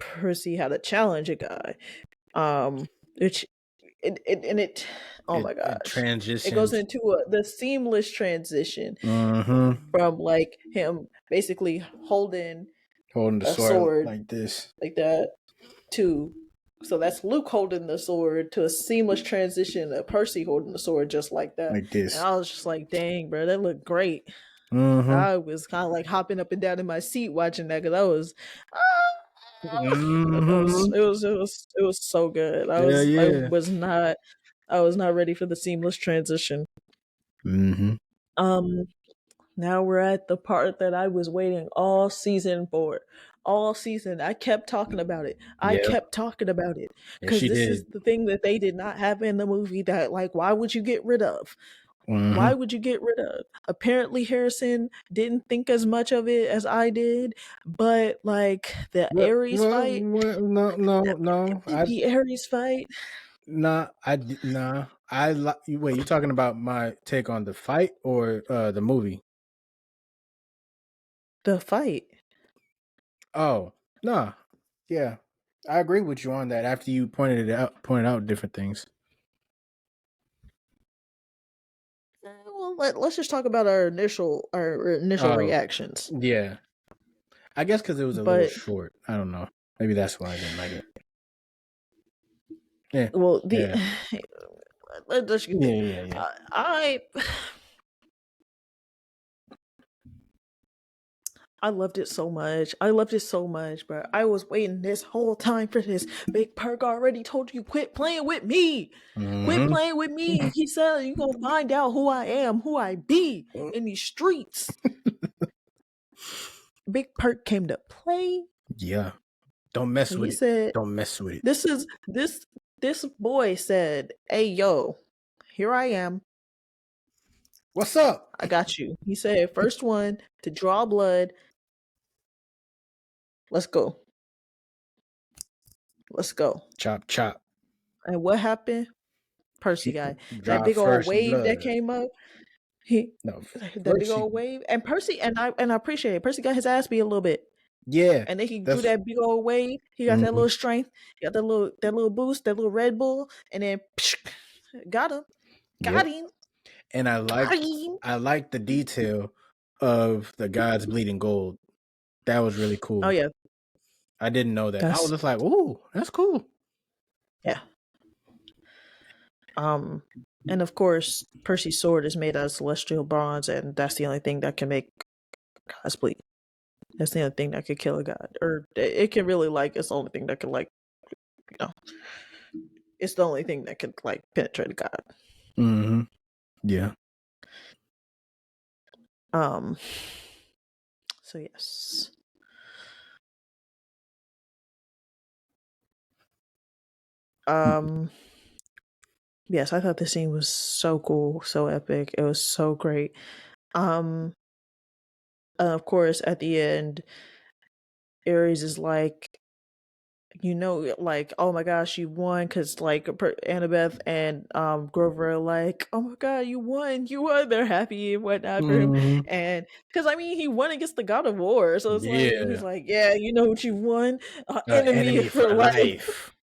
Percy how to challenge a guy. Which it oh my It gosh. It goes transitions. into the seamless transition Mm-hmm. from like him basically holding Holding the a sword sword like this. like that to so that's Luke holding the sword to a seamless transition of Percy holding the sword just like that. Like And this. I was just like, dang, bro, that looked great. Mm-hmm. I was kind of like hopping up and down in my seat watching that because I was, Mm-hmm. it was so good. Yeah, yeah. I was not ready for the seamless transition. Mm-hmm. Um, Now we're at the part that I was waiting all season for. All season, I kept talking about it. I Yeah. kept talking about it Yeah, because she this did. is the thing that they did not have in the movie. That like, why would you get rid of? Mm-hmm. Why would you get rid of? Apparently, Harrison didn't think as much of it as I did, but like the Ares fight, No, no, no. the Ares fight, Nah. Wait, you talking about my take on the fight or the movie? the fight. Oh, nah. Yeah. I agree with you on that after you pointed out different things. Well, let's just talk about our initial Oh, reactions. yeah. I guess because it was a little But short. I don't know. Maybe that's why I didn't like it. Yeah. well, the Yeah. let's get Yeah. this. Yeah. Yeah. I I loved it so much. I loved it so much, but I was waiting this whole time for this. Big Perk already told you quit playing with me. Quit Mm-hmm. playing with me. He said you gonna find out who I am, who I be in these streets. Big Perk came to play. Yeah. Don't mess He with it. said, Don't mess with it. "This is this boy said, hey yo, here I am. What's up? I got you." He said, "First one to draw blood. Let's go. Let's go." Chop chop. And what happened? Percy guy. That Drop big old first wave that blood. came up. He No, that big first old wave. And Percy and I appreciate it. Percy got his ass beat a little bit. yeah. And then he drew That's that big old wave. He got that hmm little strength. He got that little boost, that little Red Bull, and then got him. Got yep. him. And Got him. I liked the detail of the gods bleeding gold. That was really Oh cool. yeah. I didn't know that. I was That's just like, ooh, that's cool. yeah. Um and of course Percy's sword is made out of celestial bronze, and that's the only thing that can make gods bleed. That's the only thing that could kill a god. Or it can really like it's the only thing that can like you know it's the only thing that can like penetrate a god. Mm-hmm. Yeah. Um so yes. Um yes, I thought the scene was so cool, so epic. It was so great. Um of course at the end Ares is like, like, oh my gosh, you won, because like Annabeth and Grover are like, oh my god, you won. They're happy and whatnot for him, Mm-hmm. and because I mean, he won against the God of War, so it's like he's Yeah. like, yeah, you know what you won, enemy Enemy for for life. life.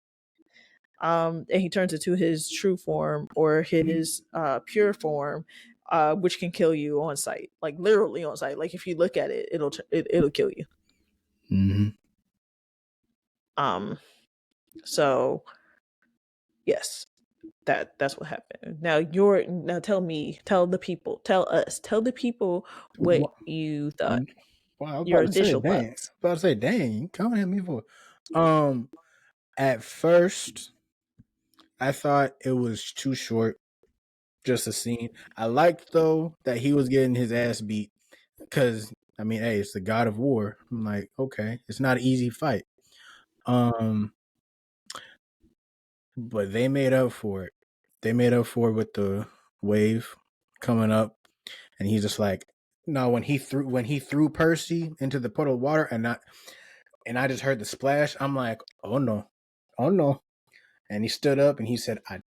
And he turns into his true form or his pure form. Which can kill you on sight, like literally on sight. Like if you look at it, it'll kill you. Mm-hmm. Um, so yes, that's what happened. Now tell the people, tell us, tell the people what you thought. Well, I was Your about to say, initial dang. I thoughts. was about to say, dang, you coming at me for at first I thought it was too short, just a scene. I liked though that he was getting his ass beat because I mean, hey, it's the God of War. I'm like, okay, it's not an easy fight. Um, but they made up for it. They made up for it with the wave coming up, and he's just like, no. When he threw Percy into the puddle of water, and I just heard the splash. I'm like, oh no, oh no. And he stood up and he said, I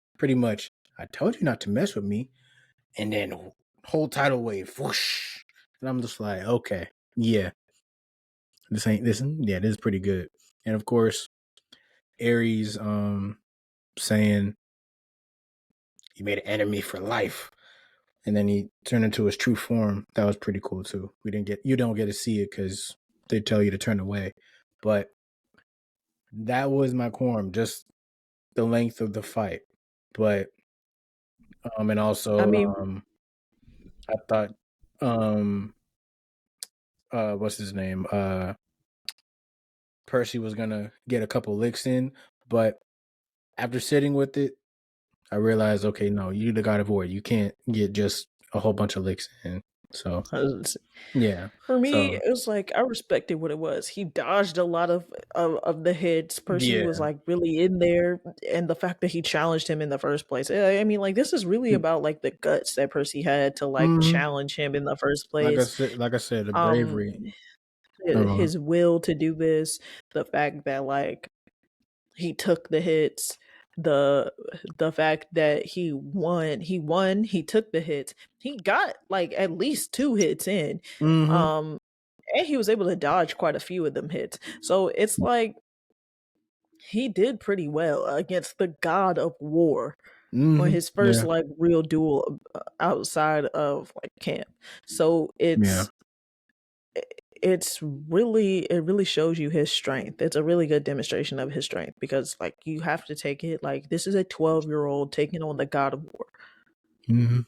told you not to mess with me. And then whole tidal wave, whoosh. And I'm just like, okay, yeah, this is pretty good. And of course, Ares saying he made an enemy for life. And then he turned into his true form. That was pretty cool too. You don't get to see it because they tell you to turn away. But that was my quorum, just the length of the fight. But and I also mean, I thought um what's his name? Percy was gonna get a couple licks in, but after sitting with it, I realized, okay, no, you the God of War. You can't get just a whole bunch of licks in. So yeah. for me, So it was like I respected what it was. He dodged a lot of the hits. Percy was yeah. like really in there, and the fact that he challenged him in the first place. I mean, like this is really about like the guts that Percy had to like Mm-hmm. challenge him in the first place. Like I said, the Um, bravery. his will to do this, the fact that like he took the hits, the the fact that he took the hits. He got like at least 2 hits in. Mm-hmm. Um and he was able to dodge quite a few of them hits. So it's like he did pretty well against the God of War on Mm-hmm. his first Yeah. like real duel outside of like camp. So Yeah. it really shows you his strength. It's a really good demonstration of his strength because like you have to take it like this is a 12-year-old taking on the God of War. Hmm.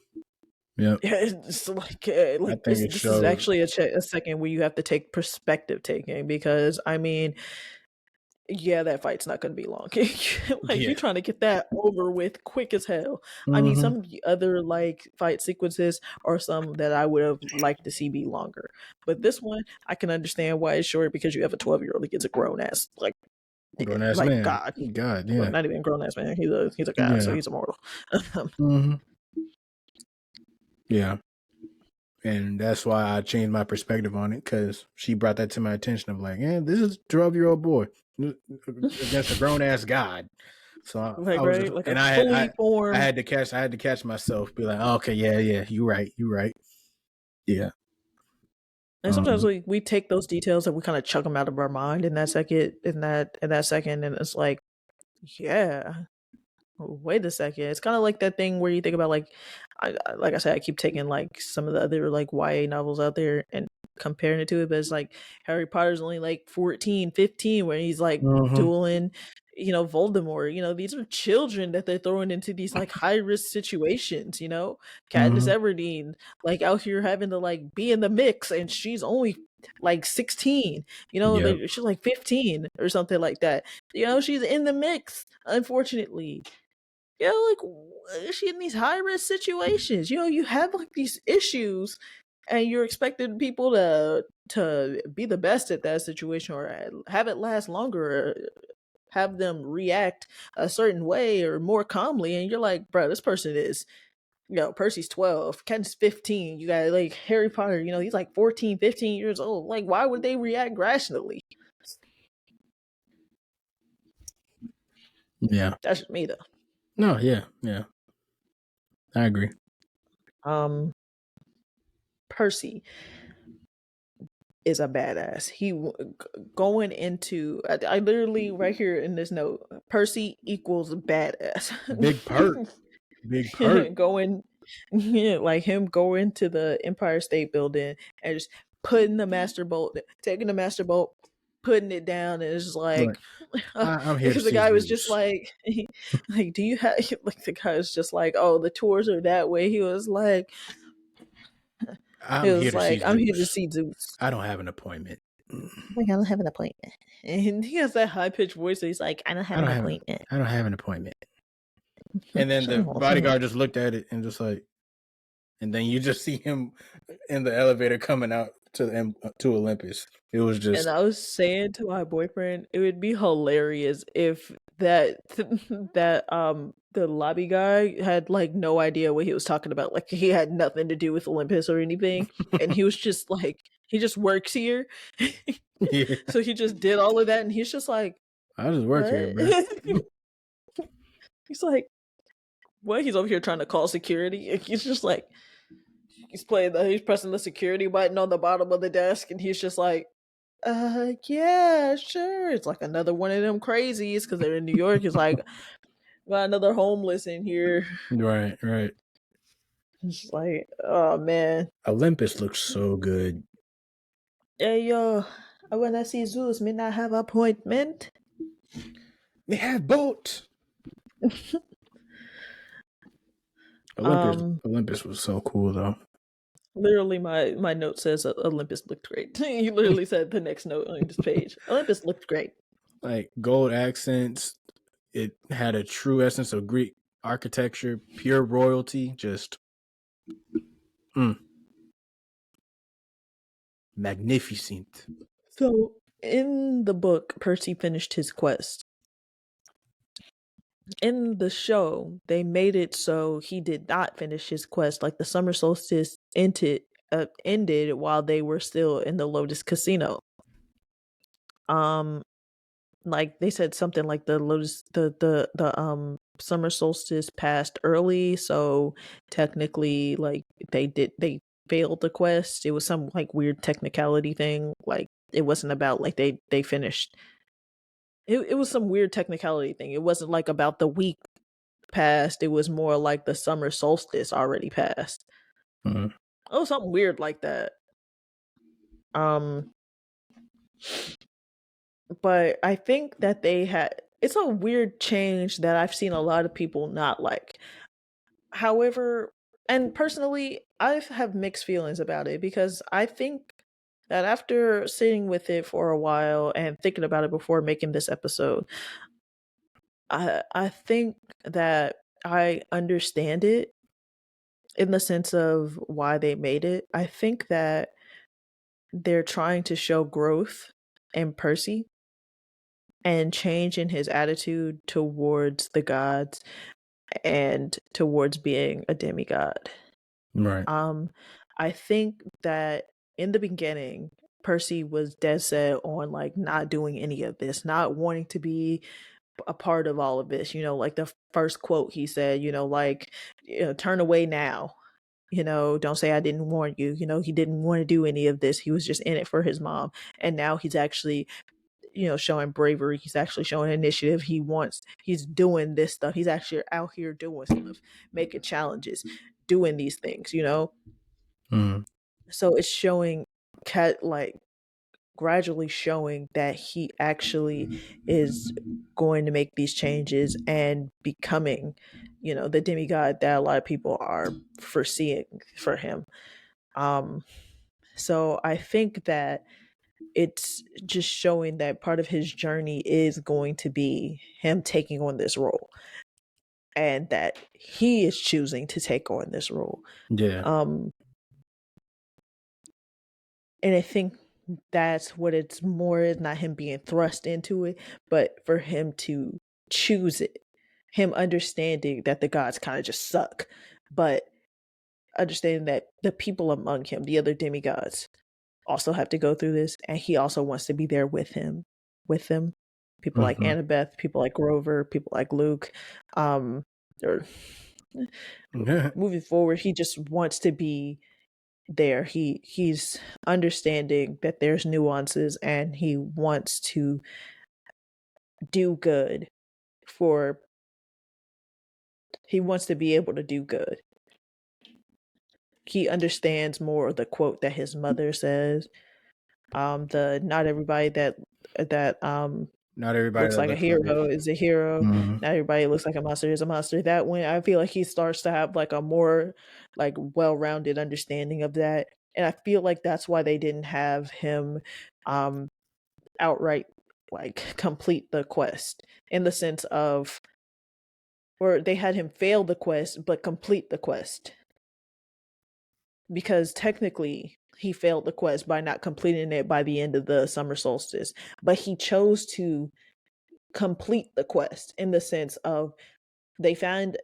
Yep. Yeah, it's I like think it this is shows. actually a second where you have to take perspective taking because I mean, yeah, that fight's not going to be long. Like you're Yeah. trying to get that over with quick as hell. I mean, Hmm. some of the other like fight sequences are some that I would have liked to see be longer, but this one I can understand why it's short because you have a 12-year-old against a grown ass Grown ass like man. God. God. Well, Yeah. not even a grown ass man. He's a god, so Yeah. he's immortal. Hmm. Yeah. And that's why I changed my perspective on it because she brought that to my attention of like, yeah, this is a 12-year-old boy against a grown ass god. So I Like was just, right, like a and I had fully formed. I had to catch myself, be like, oh, okay, yeah, yeah, you right, yeah. And sometimes Um, we take those details and we kind of chuck them out of our mind in that second, in that second, and it's like, yeah, wait a second. It's kind of like that thing where you think about like I said, I keep taking like some of the other like YA novels out there and comparing it to it, but it's like Harry Potter's only like 14, 15 when he's like mhm, dueling, Voldemort. These are children that they're throwing into these like high risk situations. Katniss mhm, Everdeen like out here having to like be in the mix, and she's only like 16. yep, She's like 15 or something like that. She's in the mix, unfortunately. She in these high risk situations. You have like these issues, and you're expecting people to be the best at that situation, or have it last longer, or have them react a certain way or more calmly. And you're like, bro, this person is. Percy's 12, Ken's 15. You got like Harry Potter, he's like 14, 15 years old. Like, why would they react rationally? yeah. That's just me, though. No, yeah, yeah. I agree. Um, Percy is a badass. Going into I literally right here in this note, Percy equals badass. Big perk, big perk. Going, yeah, like him going to the Empire State Building and just putting the Master Bolt, taking the Master Bolt, putting it down, and it's just Like like, I'm here to because the see guy was just Zeus. like, like, do you have like the guy was just like, oh, the tours are that way. He I'm here was to see like, I'm here to Zeus. see Zeus. I don't have an appointment. Like, I don't have an appointment. And he has that high pitched voice. So he's like, I don't have I an don't have an appointment. I don't have an appointment. And then the So, bodyguard just looked at it and just like, and then you just see him in the elevator coming out to Olympus. It was and just I was saying to my boyfriend, it would be hilarious if that the lobby guy had like no idea what he was talking about. Like he had nothing to do with Olympus or anything, and he was just like he just works here, yeah. so he just did all of that, and he's just like, I just work here, what? bro. He's like, what? He's over here trying to call security. He's just like, he's pressing the security button on the bottom of the desk, and he's just like, yeah, sure. It's like another one of them crazies because they're in New York. It's like, got another homeless in here. Right, right. It's like, oh man. Olympus looks so good. Hey yo, I wanna see Zeus. May not have appointment. They have boats. Um, Olympus was so cool though. literally, my note says Olympus looked great. You literally said the next note on this page. Olympus looked great. Like gold accents. It had a true essence of Greek architecture, pure royalty, just mm, magnificent. So in the book, Percy finished his quest. In the show, they made it so he did not finish his quest. Like the summer solstice ended while they were still in the Lotus Casino. Um, like they said something like the summer solstice passed early, so technically, like they failed the quest. It was some like weird technicality thing. Like it wasn't about like they finished. It was some weird technicality thing. It wasn't like about the week passed. It was more like the summer solstice already passed. Mm. Oh, something weird like that. Um, But I think that they had it's a weird change that I've seen a lot of people not like. However, and personally, I have mixed feelings about it because I think that after sitting with it for a while and thinking about it before making this episode, I think that I understand it in the sense of why they made it. I think that they're trying to show growth in Percy and change in his attitude towards the gods and towards being a demigod. Right. Um, I think that in the beginning, Percy was dead set on like not doing any of this, not wanting to be a part of all of this. Like the first quote he said, like, turn away now. Don't say I didn't warn you. He didn't want to do any of this. He was just in it for his mom. And now he's actually showing bravery. He's actually showing initiative. He's doing this stuff. He's actually out here doing stuff, making challenges, doing these things. Mm. So it's showing cat like gradually showing that he actually is going to make these changes and becoming, the demigod that a lot of people are foreseeing for him. Um, so I think that it's just showing that part of his journey is going to be him taking on this role and that he is choosing to take on this role. Yeah. Um, and I think that's what it's more is not him being thrust into it, but for him to choose it. Him understanding that the gods kind of just suck, but understanding that the people among him, the other demigods, also have to go through this, and he also wants to be there with them. People like Hmm. Annabeth, people like Grover, people like Luke. Um, or Yeah. moving forward, he just wants to be there. He's understanding that there's nuances, and he wants to do good for. He wants to be able to do good. He understands more of the quote that his mother says. The not everybody that Not everybody looks that like a looks like hero is a hero. it. Not everybody looks like a monster is a monster. That when I feel like he starts to have like a more like well-rounded understanding of that. And I feel like that's why they didn't have him um outright like complete the quest in the sense of or they had him fail the quest but complete the quest because technically he failed the quest by not completing it by the end of the summer solstice, but he chose to complete the quest in the sense of they found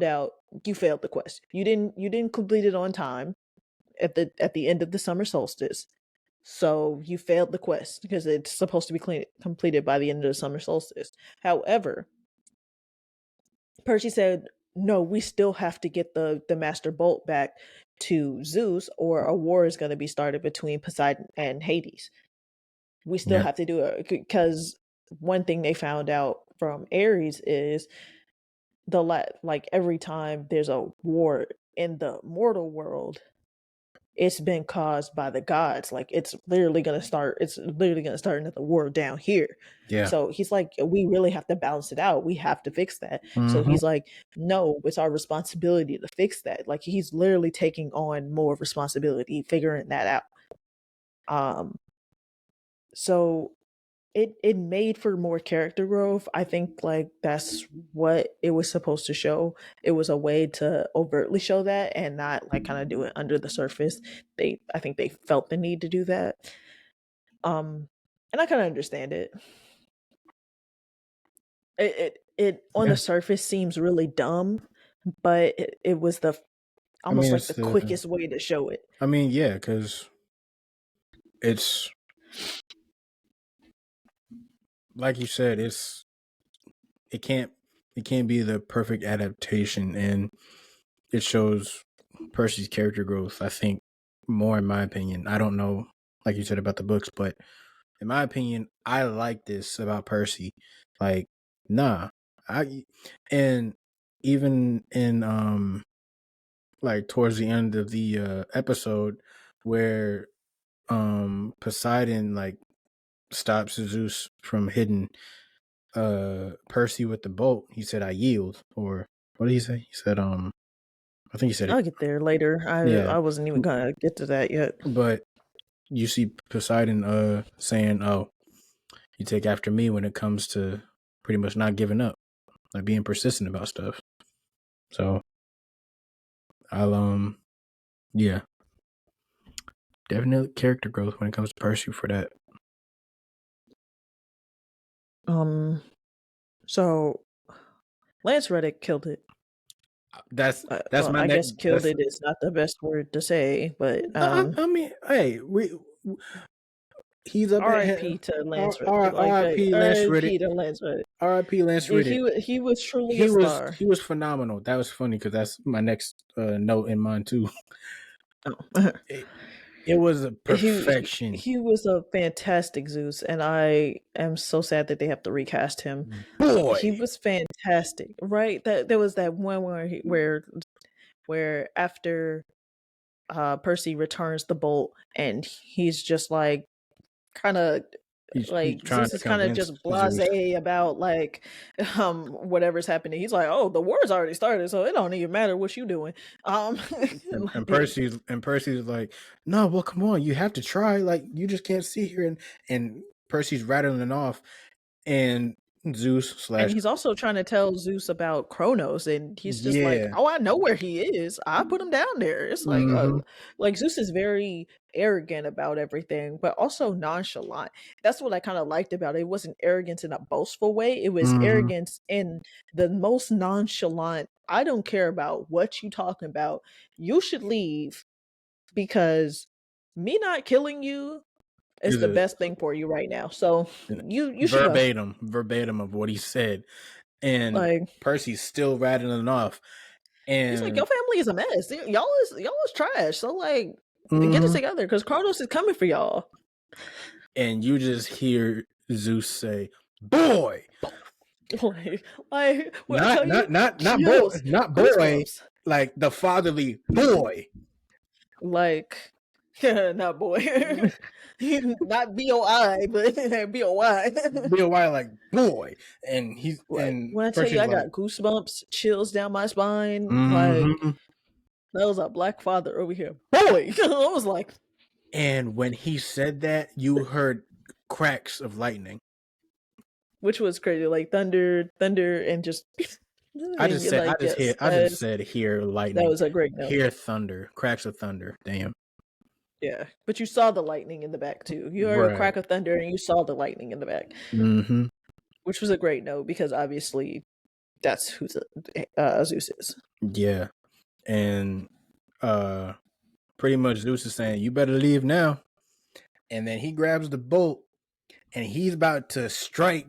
out you failed the quest. You didn't complete it on time at the end of the summer solstice. So you failed the quest because it's supposed to be completed by the end of the summer solstice. However, Percy said, "No, we still have to get the Master Bolt back to Zeus, or a war is going to be started between Poseidon and Hades. We still Yeah. have to do it because one thing they found out from Ares is like every time there's a war in the mortal world, it's been caused by the gods. Like it's literally gonna start. It's literally gonna start another war down here. Yeah. So he's like, we really have to balance it out. We have to fix that. So Hmm. he's like, no, it's our responsibility to fix that. Like he's literally taking on more responsibility, figuring that out. Um, so it made for more character growth. I think like that's what it was supposed to show. It was a way to overtly show that and not like kind of do it under the surface. I think they felt the need to do that. And I kind of understand it. It on Yeah. the surface seems really dumb, but it was the I almost mean, like it's the the. quickest way to show it. I mean, yeah, because it's like you said. It can't. It can't be the perfect adaptation, and it shows Percy's character growth. I think more, in my opinion. I don't know, like you said about the books, but in my opinion, I like this about Percy. Like, nah, I and even in like towards the end of the episode where Poseidon like stops Zeus from hitting Percy with the bolt, he said, "I yield." Or what did he say? He said, I think he said it. I'll get there later. Yeah, I wasn't even gonna get to that yet. but you see Poseidon saying, "Oh, you take after me when it comes to pretty much not giving up, like being persistent about stuff." So I'll yeah, definitely character growth when it comes to Percy for that. So Lance Reddick killed it. That's Well, my I next. guess killed That's it is not the best word to say, but I mean, hey, he's up at R.I.P. to Lance Reddick. Like R.I.P. Lance Riddick. R.I.P. to Lance Reddick. R.I.P. Lance Riddick. He was truly a star. He was phenomenal. That was funny because that's my next note in mine too. Oh. It was a perfection. He was a fantastic Zeus, and I am so sad that they have to recast him. He Boy, was fantastic, right? That there was that one where after Percy returns the bolt, and he's just like kind of he's like trying Zeus to is kind of convince just Zeus. blasé about like whatever's happening. He's like, "Oh, the war's already started, so it don't even matter what you doing." And Like, Percy's like, no, well, come on, you have to try. Like, you just can't sit here and Percy's rattling off, and Zeus and slash he's also trying to tell Zeus about Kronos, and he's just like, yeah, "Oh, I know where he is. I put him down there." It's mm-hmm, like Zeus is very arrogant about everything, but also nonchalant. That's what I kind of liked about it. It wasn't arrogance in a boastful way. It was mm-hmm. arrogance in the most nonchalant. I don't care about what you talking about. You should leave because me not killing you is Is the a best thing for you right now. So you should go. verbatim of what he said, and Like, Percy's still rattling off, he's like, your and family is a mess. Y'all is trash. So like, get it mhm, together because Kronos is coming for y'all. and you just hear Zeus say, "Boy." Like when I tell you, chills, not boy, goosebumps. like the fatherly boy. Like, not boy, not BOI, but BOY. BOY like boy, and he's Like and when I tell you, Percy's I like, got goosebumps, chills down my spine. Like mm-hmm. that was a black father over here, boy. I was like, And when he said that, you heard cracks of lightning. which was crazy, like thunder, and just. And you're like, yes, I just said hear that lightning, was a great note. hear thunder, cracks of thunder. Damn, Yeah, but you saw the lightning in the back too. You heard a right. crack of thunder, and you saw the lightning in the back, Mm-hmm. which was a great note because obviously that's who Zeus is. Yeah, and uh, pretty much Zeus is saying, "You better leave now." And then he grabs the bolt and he's about to strike.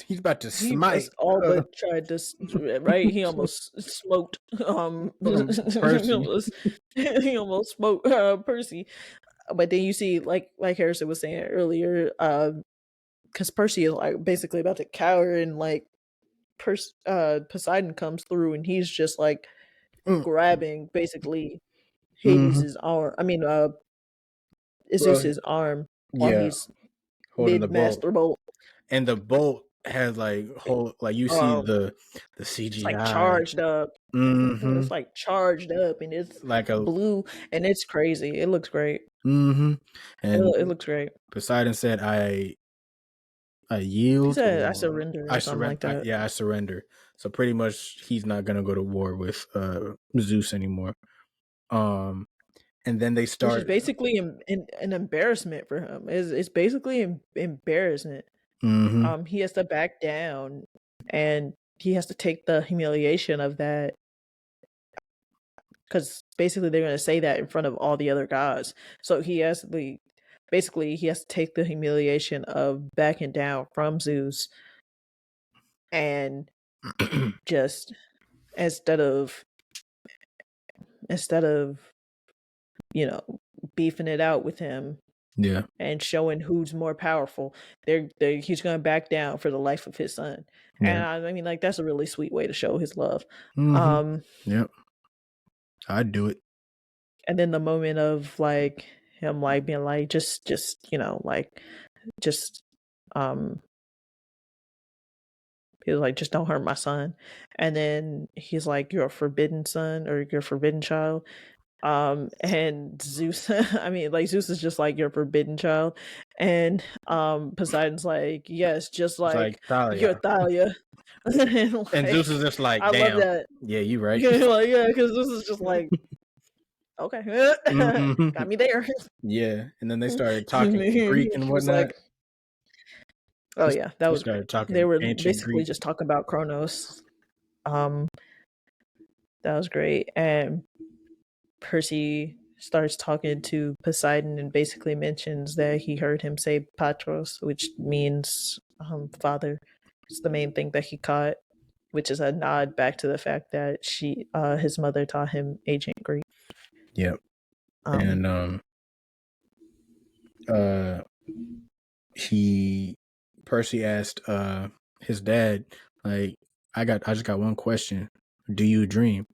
He's about to He smite just all but tried to, right? He almost smoked. He Percy. almost he almost smoked Percy. But then you see, like Harrison was saying earlier, because Percy is like basically about to cower, and like Poseidon comes through, and he's just like grabbing basically Mm-hmm. Hades' arm. I mean, Well, Zeus's arm while yeah, he's holding the mid bolt, master bolt. and the bolt has like whole like you see Um, the it's like CGI. charged up. Mm-hmm. It's like charged up, and it's Like a blue, and it's crazy. It looks great. mm-hmm. And It looks great. Poseidon said, I He yield said, "I or surrender" I or something surrender. like that, Yeah, I surrender. So pretty much he's not gonna go to war with Zeus anymore. Um, and then they which is start. basically an embarrassment for him. It's basically embarrassment. Mm-hmm. He has to back down, and he has to take the humiliation of that because basically they're going to say that in front of all the other gods. So he has the basically he has to take the humiliation of backing down from Zeus and just instead of instead of beefing it out with him Yeah. and showing who's more powerful, he's going to back down for the life of his son. Yeah. And I mean, like that's a really sweet way to show his love. Mm-hmm. Um, Yep. I'd do it. and then the moment of like him like being like just like just Um, he was like, "Just don't hurt my son." And then he's like, "You're a forbidden son, or you're a forbidden child." And Zeus, I mean, like Zeus is just like your forbidden child, and Poseidon's like, "Yes, just It's like like your Thalia. Thalia." And And Zeus is like, just like, I love damn. that. Yeah, you right. Yeah, like yeah, because this is just like, okay, got Mhm. me there. Yeah. And then they started talking in Greek He and was whatnot. like, oh yeah, that They was great. started talking They in were ancient basically Greek. just talking about Kronos. Um, that was great, and Percy starts talking to Poseidon and basically mentions that he heard him say Patros, which means father. It's the main thing that he caught, which is a nod back to the fact that his mother taught him ancient Greek. Yep. Um, And uh he Percy asked his dad, like, I just got one question. Do you dream?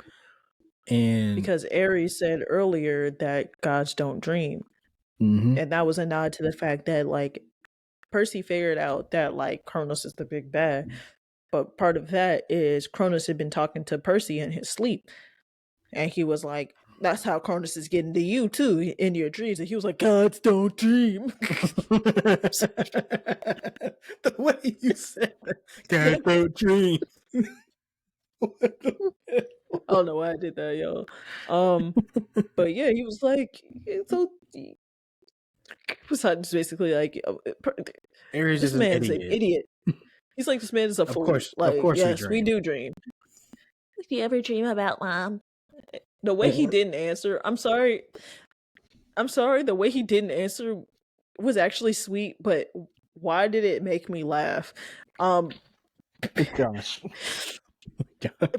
And because Ares said earlier that gods don't dream, mhm. and that was a nod to the fact that like Percy figured out that like Kronos is the big bad, but part of that is Kronos had been talking to Percy in his sleep. And he was like, "That's how Cronus is getting to you too in your dreams." And he was like, "Gods don't dream." The way you said that, God don't dream. I don't know why I did that, yo. But yeah, he was like, so Poseidon's basically like, Aries this is an man is an idiot. idiot. He's like, this man is a fool. Of Like, course we yes, we dream. do dream. Do you ever dream about mom? The way he And didn't answer, I'm sorry. I'm sorry, the way he didn't answer was actually sweet, but why did it make me laugh? Um gosh.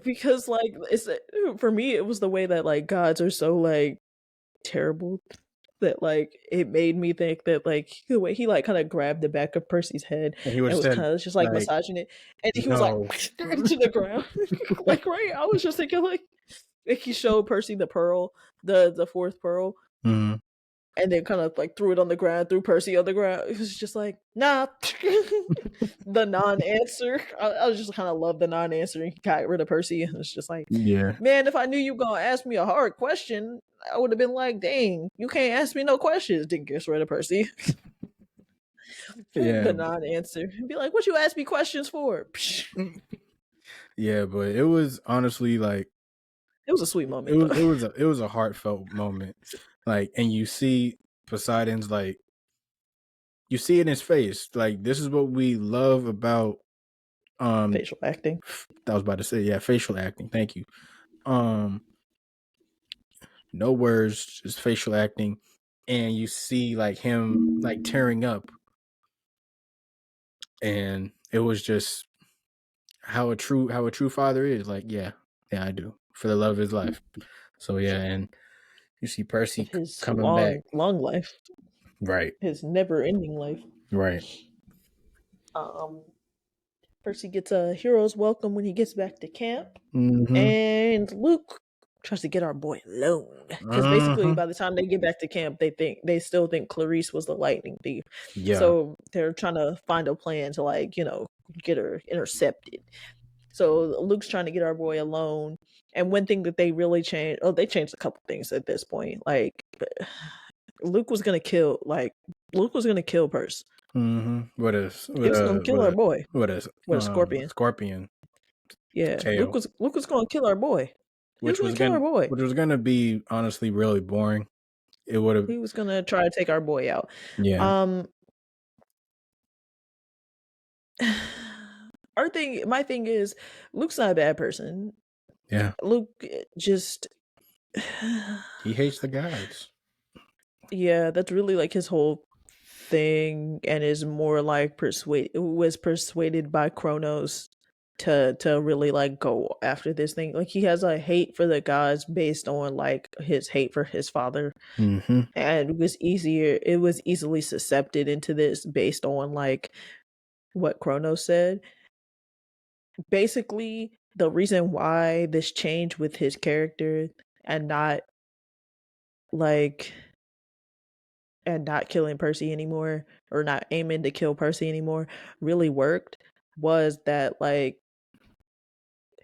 because like it's for me it was the way that like gods are so like terrible that like it made me think that like the way he like kind of grabbed the back of Percy's head And he and was was said kind of just like like, massaging it, and he was like no. to the ground. Like right, I was just thinking like he showed Percy the pearl, the fourth pearl, Mhm. and then kind of like threw it on the ground, threw Percy on the ground. It was just like, nah. The non-answer. I just kind of love the non-answer. He got rid of Percy. And it's just like, Yeah. man, if I knew you were gonna ask me a hard question, I would have been like, dang, you can't ask me no questions. Didn't get rid of Percy. Yeah. The non-answer. Be like, what you ask me questions for? Yeah, but it was honestly like It was a sweet moment though. it was a heartfelt moment. Like, and you see Poseidon's like, you see it in his face. Like, this is what we love about um Facial acting. I was about to say, yeah, facial acting. Thank you. Um no words, just facial acting. And you see like him like tearing up, and it was just how a true father is. Like, yeah, I do. For the love of his life. So yeah, and you see Of Percy his coming back. long life. Right. His never-ending life. Right. Um Percy gets a hero's welcome when he gets back to camp. Mm-hmm. And Luke tries to get our boy alone. Because basically, Mm-hmm. by the time they get back to camp, they still think Clarice was the lightning thief. Yeah. So they're trying to find a plan to like, get her intercepted. So Luke's trying to get our boy alone. And one thing that they really changed, they changed a couple things at this point. Like Luke was gonna kill Perce. Mm-hmm. He was gonna kill our boy What is with a scorpion. scorpion Yeah, tail, Luke was gonna kill our boy. He was gonna kill our boy. which was gonna be honestly really boring. It would have, He was gonna try to take our boy out. yeah, Um, my thing is, Luke's not a bad person. yeah. Luke just, He hates the gods. yeah, that's really like his whole thing, and is more like was persuaded by Kronos to really like go after this thing. Like he has a hate for the gods based on like his hate for his father, Mm-hmm. and it was easily suscepted into this based on like what Kronos said. Basically, the reason why this change with his character and not like and not killing Percy anymore, or not aiming to kill Percy anymore, really worked was that, like,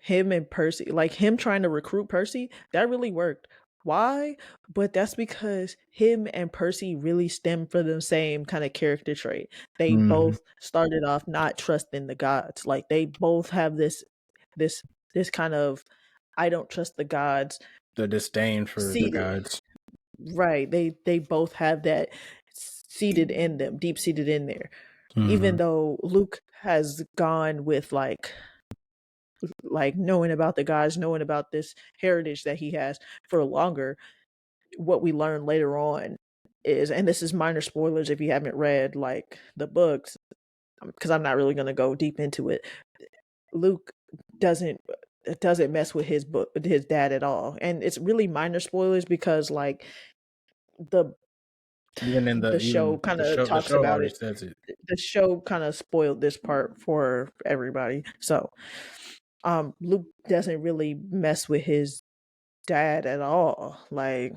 him and Percy, like him trying to recruit Percy, that really worked. Why? But that's because him and Percy really stem from the same kind of character trait. They Mm-hmm. both started off not trusting the gods. Like they both have this this kind of I don't trust the gods. The disdain for the See, gods. right. They both have that seated in them, deep seated in there. Even Mm-hmm. though Luke has gone with like knowing about the gods, knowing about this heritage that he has for longer, what we learn later on is, and this is minor spoilers if you haven't read like the books, because I'm not really going to go deep into it. Luke doesn't doesn't mess with his dad at all, and it's really minor spoilers because like the Even in the show even kind the of show, the talks show about already it. says it. The show kind of spoiled this part for everybody. So Luke doesn't really mess with his dad at all, like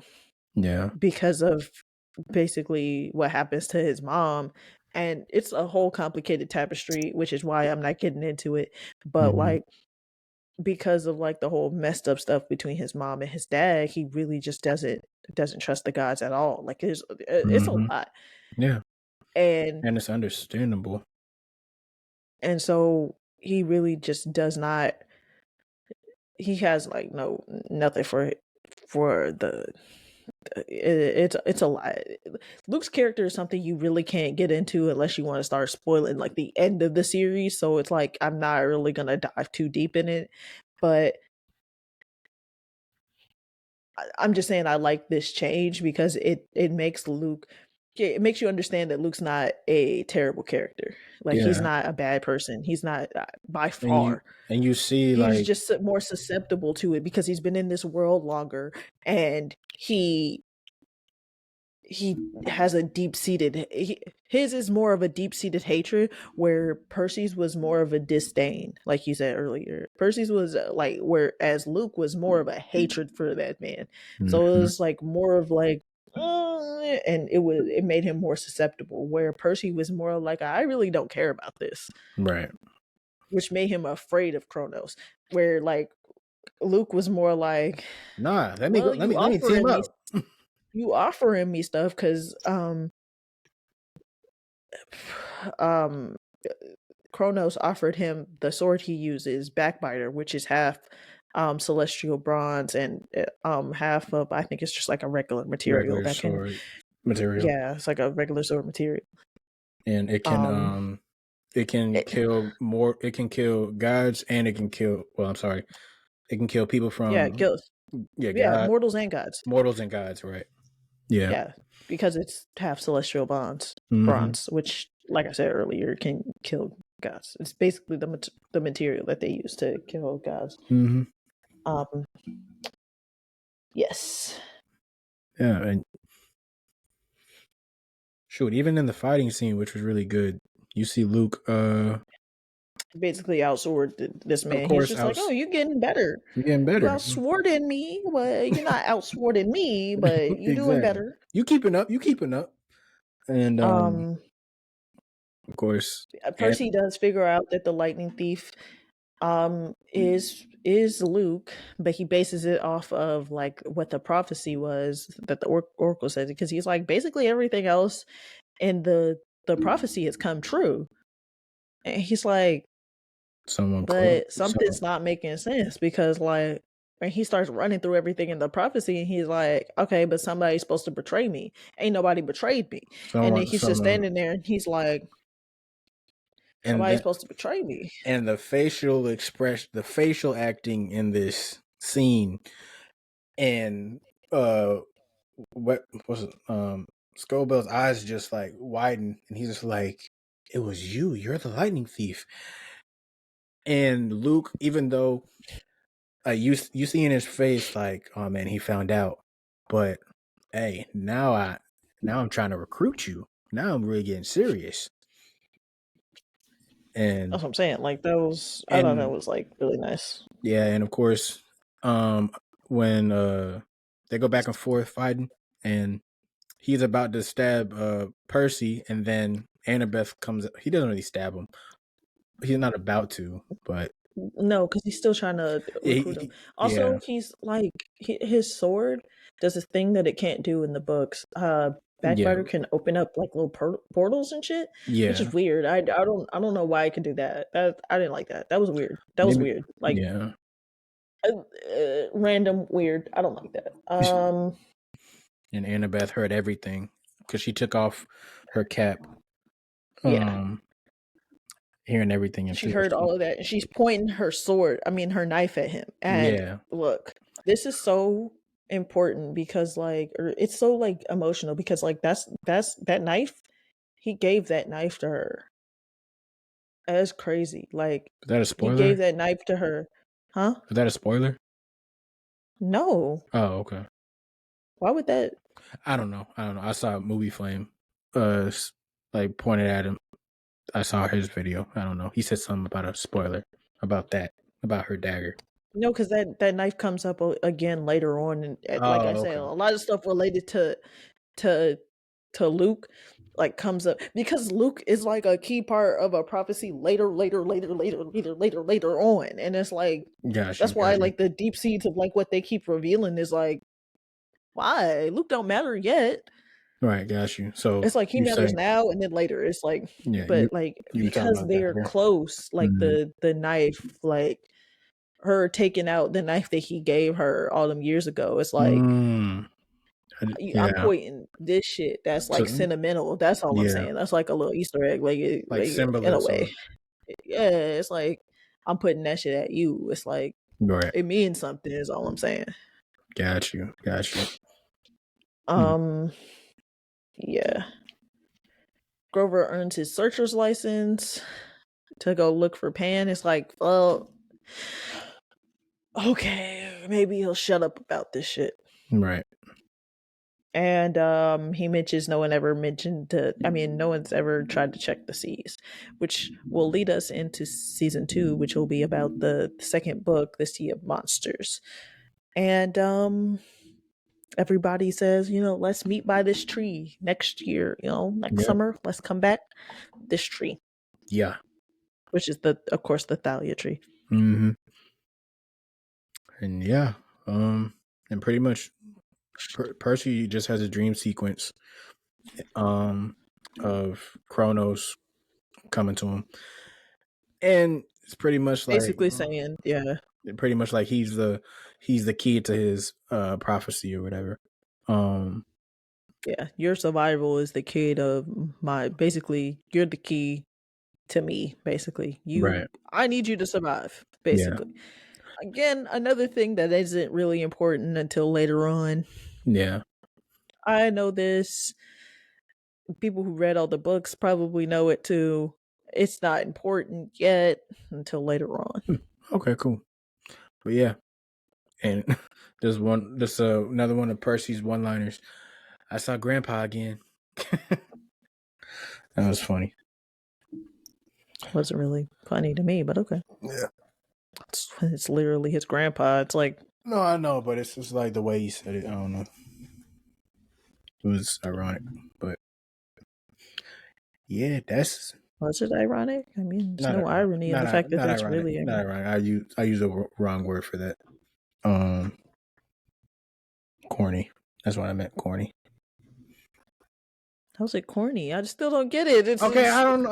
Yeah. because of basically what happens to his mom. And it's a whole complicated tapestry, which is why I'm not getting into it. But Mm-hmm. like because of like the whole messed up stuff between his mom and his dad, he really just doesn't trust the gods at all. Like it's a Mm-hmm. lot. Yeah, And and it's understandable. so he really just does not, he has like nothing for the it's a lot. Luke's character is something you really can't get into unless you want to start spoiling like the end of the series. So it's like I'm not really gonna dive too deep in it, but I'm just saying I like this change because it makes Luke. It makes you understand that Luke's not a terrible character. Like he's Yeah, not a bad person. He's not by and you far. and you see He's like just more susceptible to it because he's been in this world longer, and he has a deep seated, his is more of a deep seated hatred, where Percy's was more of a disdain, like you said earlier. Percy's was like, whereas Luke was more of a hatred for that man. So it mhm, was like more of like and it made him more susceptible, where Percy was more like, I really don't care about this, right. which made him afraid of Kronos, where like Luke was more like, Nah, let me go. well, Let me team up. you offering me stuff because um Kronos offered him the sword he uses, Backbiter, which is half celestial bronze and half of, I think it's just like a regular material Regular that can, sword material, yeah, it's like a regular sword material. and Um it can it, kill more. It can kill gods, and it can kill. Well, I'm sorry. It can kill people yeah, it from kills, yeah, yeah, God, mortals and gods. mortals and gods. Right. Yeah. Yeah, because it's half celestial Mm-hmm. bronze, which like I said earlier can kill gods. It's basically the material that they use to kill gods. Mm-hmm. Um yes. Yeah, and shoot, even in the fighting scene, which was really good, you see Luke. Basically outsword this Of man. He's course, just like, "Oh, you're getting better. you're getting You better. outsworded me, but you're not outswording me, but you doing Exactly. better." You keeping up. You keeping up. And Um, of course, and Percy does figure out that the lightning thief is Luke, but he bases it off of like what the prophecy was that the oracle says, because he's like, basically everything else in the prophecy has come true. And he's like, someone close. but So something's not making sense because like when he starts running through everything in the prophecy, and he's like, okay, but somebody's supposed to betray me. Ain't nobody betrayed me. And then someone, he's just someone, standing there and he's like, and somebody's then supposed to betray me. and the facial expression, the facial acting in this scene, and uh, what was it? Scobell's eyes just like widen, and he's just like, "It was you. You're the lightning thief." And Luke, even though you see in his face like, oh man, he found out. But hey, now I'm trying to recruit you. Now I'm really getting serious. That's And what I'm saying. Like those, I thought that and was like really nice. yeah, and of course, um when they go back and forth fighting, and he's about to stab Percy, and then Annabeth comes. He doesn't really stab him. He's not about to, but No, because he's still trying to recruit him. yeah, Also, he's like his sword does a thing that it can't do in the books. yeah, Backbiter can open up like little portals and shit, which yeah. is weird. I don't know why it could do that. That I didn't like that. That was weird. That was Maybe, weird. Like yeah. random weird. I don't like that. And Annabeth heard everything because she took off her cap, Yeah. um, hearing everything She into heard her. all of that and she's pointing her sword, I mean her knife at him. And Yeah, look, this is so important because like or it's so like emotional because like that's that knife, he gave that knife to her. That's crazy. Like is that a he spoiler? gave that knife to her. Huh? Is that a spoiler? No. Oh, okay. Why would that I don't know. I don't know. I saw Movie Flame, like pointed at him. I saw his video. I don't know. He said something about a spoiler about that, about her dagger. no, because that knife comes up again later on, and like I Oh, said, a okay. lot of stuff related to to Luke like comes up because Luke is like a key part of a prophecy later on, and it's like Got you. that's why Got you. like the deep seeds of like what they keep revealing is like why Luke don't matter yet. Right. Got you. So It's like he you matters say, now and then later. It's like, yeah, but like you were talking because about that. they're Yeah. close, like Mm-hmm. the knife, like her taking out the knife that he gave her all them years ago. It's like Mm, I'm yeah. pointing this shit that's like So sentimental. That's all I'm yeah, saying. That's like a little Easter egg, like in a way. symbolism. Yeah, it's like I'm putting that shit at you. It's like Right. it means something. Is all I'm saying. Got you. Got you. Mm, Um, yeah. Grover earns his searcher's license to go look for Pan. It's like, well, okay, maybe he'll shut up about this shit. right. And he mentions no one ever mentioned to I mean no one's ever tried to check the seas, which will lead us into season 2, which will be about the second book, The Sea of Monsters. And everybody says, let's meet by this tree next year, next Yeah. summer, let's come back this tree, Yeah. which is the of course the thalia tree. Mm-hmm. And yeah. And pretty much Percy just has a dream sequence um of Kronos coming to him. And it's Basically saying, yeah, pretty much like he's the key to his prophecy or whatever. Um yeah, your survival is the key to my basically you're the key to me, basically. right. I need you to survive, Yeah. basically. Again, another thing that isn't really important until later on. Yeah. I know this. People who read all the books probably know it too. It's not important yet until later on. Okay, cool. But yeah. And there's another one of Percy's one-liners. I saw grandpa again. That was funny. Wasn't really funny to me, but okay. Yeah. It's literally his grandpa. It's like, No, I know, but it's just like the way he said it. I don't know. It was ironic, but yeah, that's was it ironic? I mean, there's not no irony in the fact that not that's ironic. really Not ironic. ironic. I use the wrong word for that. Corny. That's what I meant. Corny. How's it corny? I just still don't get it. Okay, It's Okay, I don't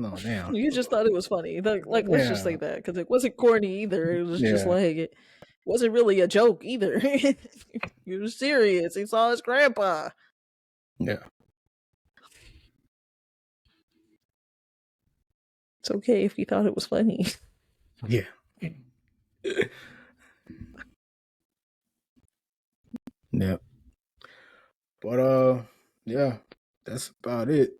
know. Damn. you just thought it was funny. Like let's just say Yeah. that because it wasn't corny either. It was just Yeah. like it wasn't really a joke either. He was serious. He saw his grandpa. Yeah. It's okay if you thought it was funny. Yeah. Yeah. But yeah, that's about it.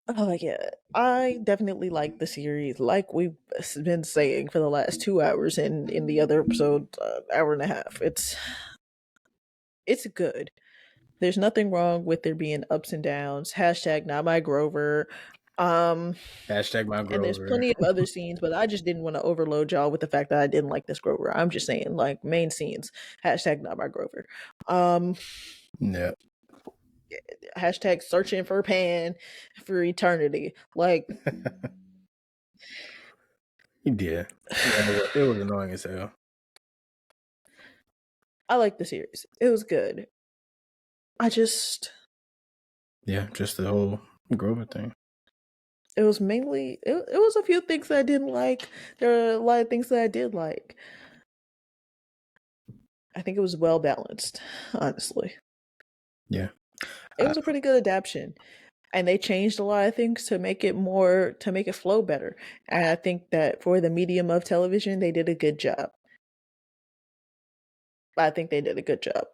Oh yeah, I definitely like the series. Like we've been saying for the last 2 hours, and in the other episode, hour and a half. It's good. There's nothing wrong with there being ups and downs. Hashtag not my Grover. Um, Hashtag my and there's Grover. plenty of other scenes, but I just didn't want to overload y'all with the fact that I didn't like this Grover. I'm just saying, like main scenes. Hashtag not my Grover. Um, Yeah. hashtag searching for Pan for eternity. Like, He did. Yeah, it was annoying as hell. I like the series. It was good. I just, Yeah, just the whole Grover thing. it was mainly, it was a few things that I didn't like. There are a lot of things that I did like. I think it was well balanced, honestly. Yeah. It was a pretty good adaptation. And they changed a lot of things to make it more, to make it flow better. And I think that for the medium of television, they did a good job. I think they did a good job.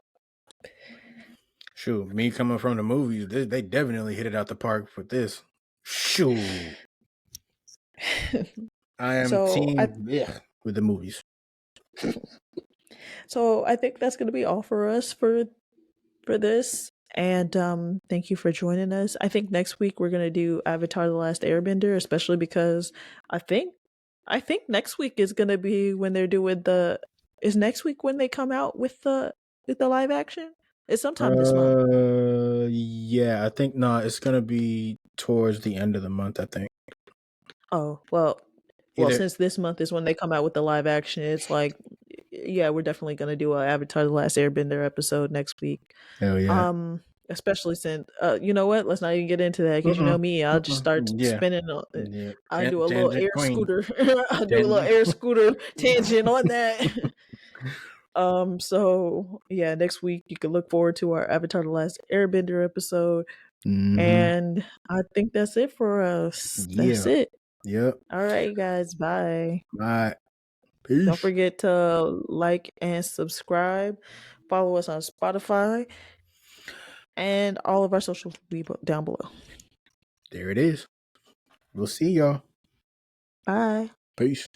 Shoot, me coming from the movies, they definitely hit it out the park with this. Shoot. I am so I team with the movies. so I think that's going to be all for us for this. And thank you for joining us. I think next week we're going to do Avatar: The Last Airbender, especially because I think I think next week is going to be when they're doing the, is next week when they come out with the live action? It's sometime this month. Yeah, I think no, it's gonna be towards the end of the month. I think Oh, well, either. since this month is when they come out with the live action, it's like, yeah, we're definitely gonna do a Avatar: The Last Airbender episode next week. Hell yeah. Especially since, you know what? Let's not even get into that because you know Mm-mm, me, I'll just start yeah, spinning. yeah. I'll do a little Tangent air queen. scooter. I'll do a little Tangent. air scooter tangent on that. So yeah, next week you can look forward to our Avatar: The Last Airbender episode, Mm-hmm. and I think that's it for us. That's Yeah. it. Yep. All right, guys. Bye. Bye. Don't Peace. forget to like and subscribe. Follow us on Spotify and all of our socials will be down below. There it is. We'll see y'all. Bye. Peace.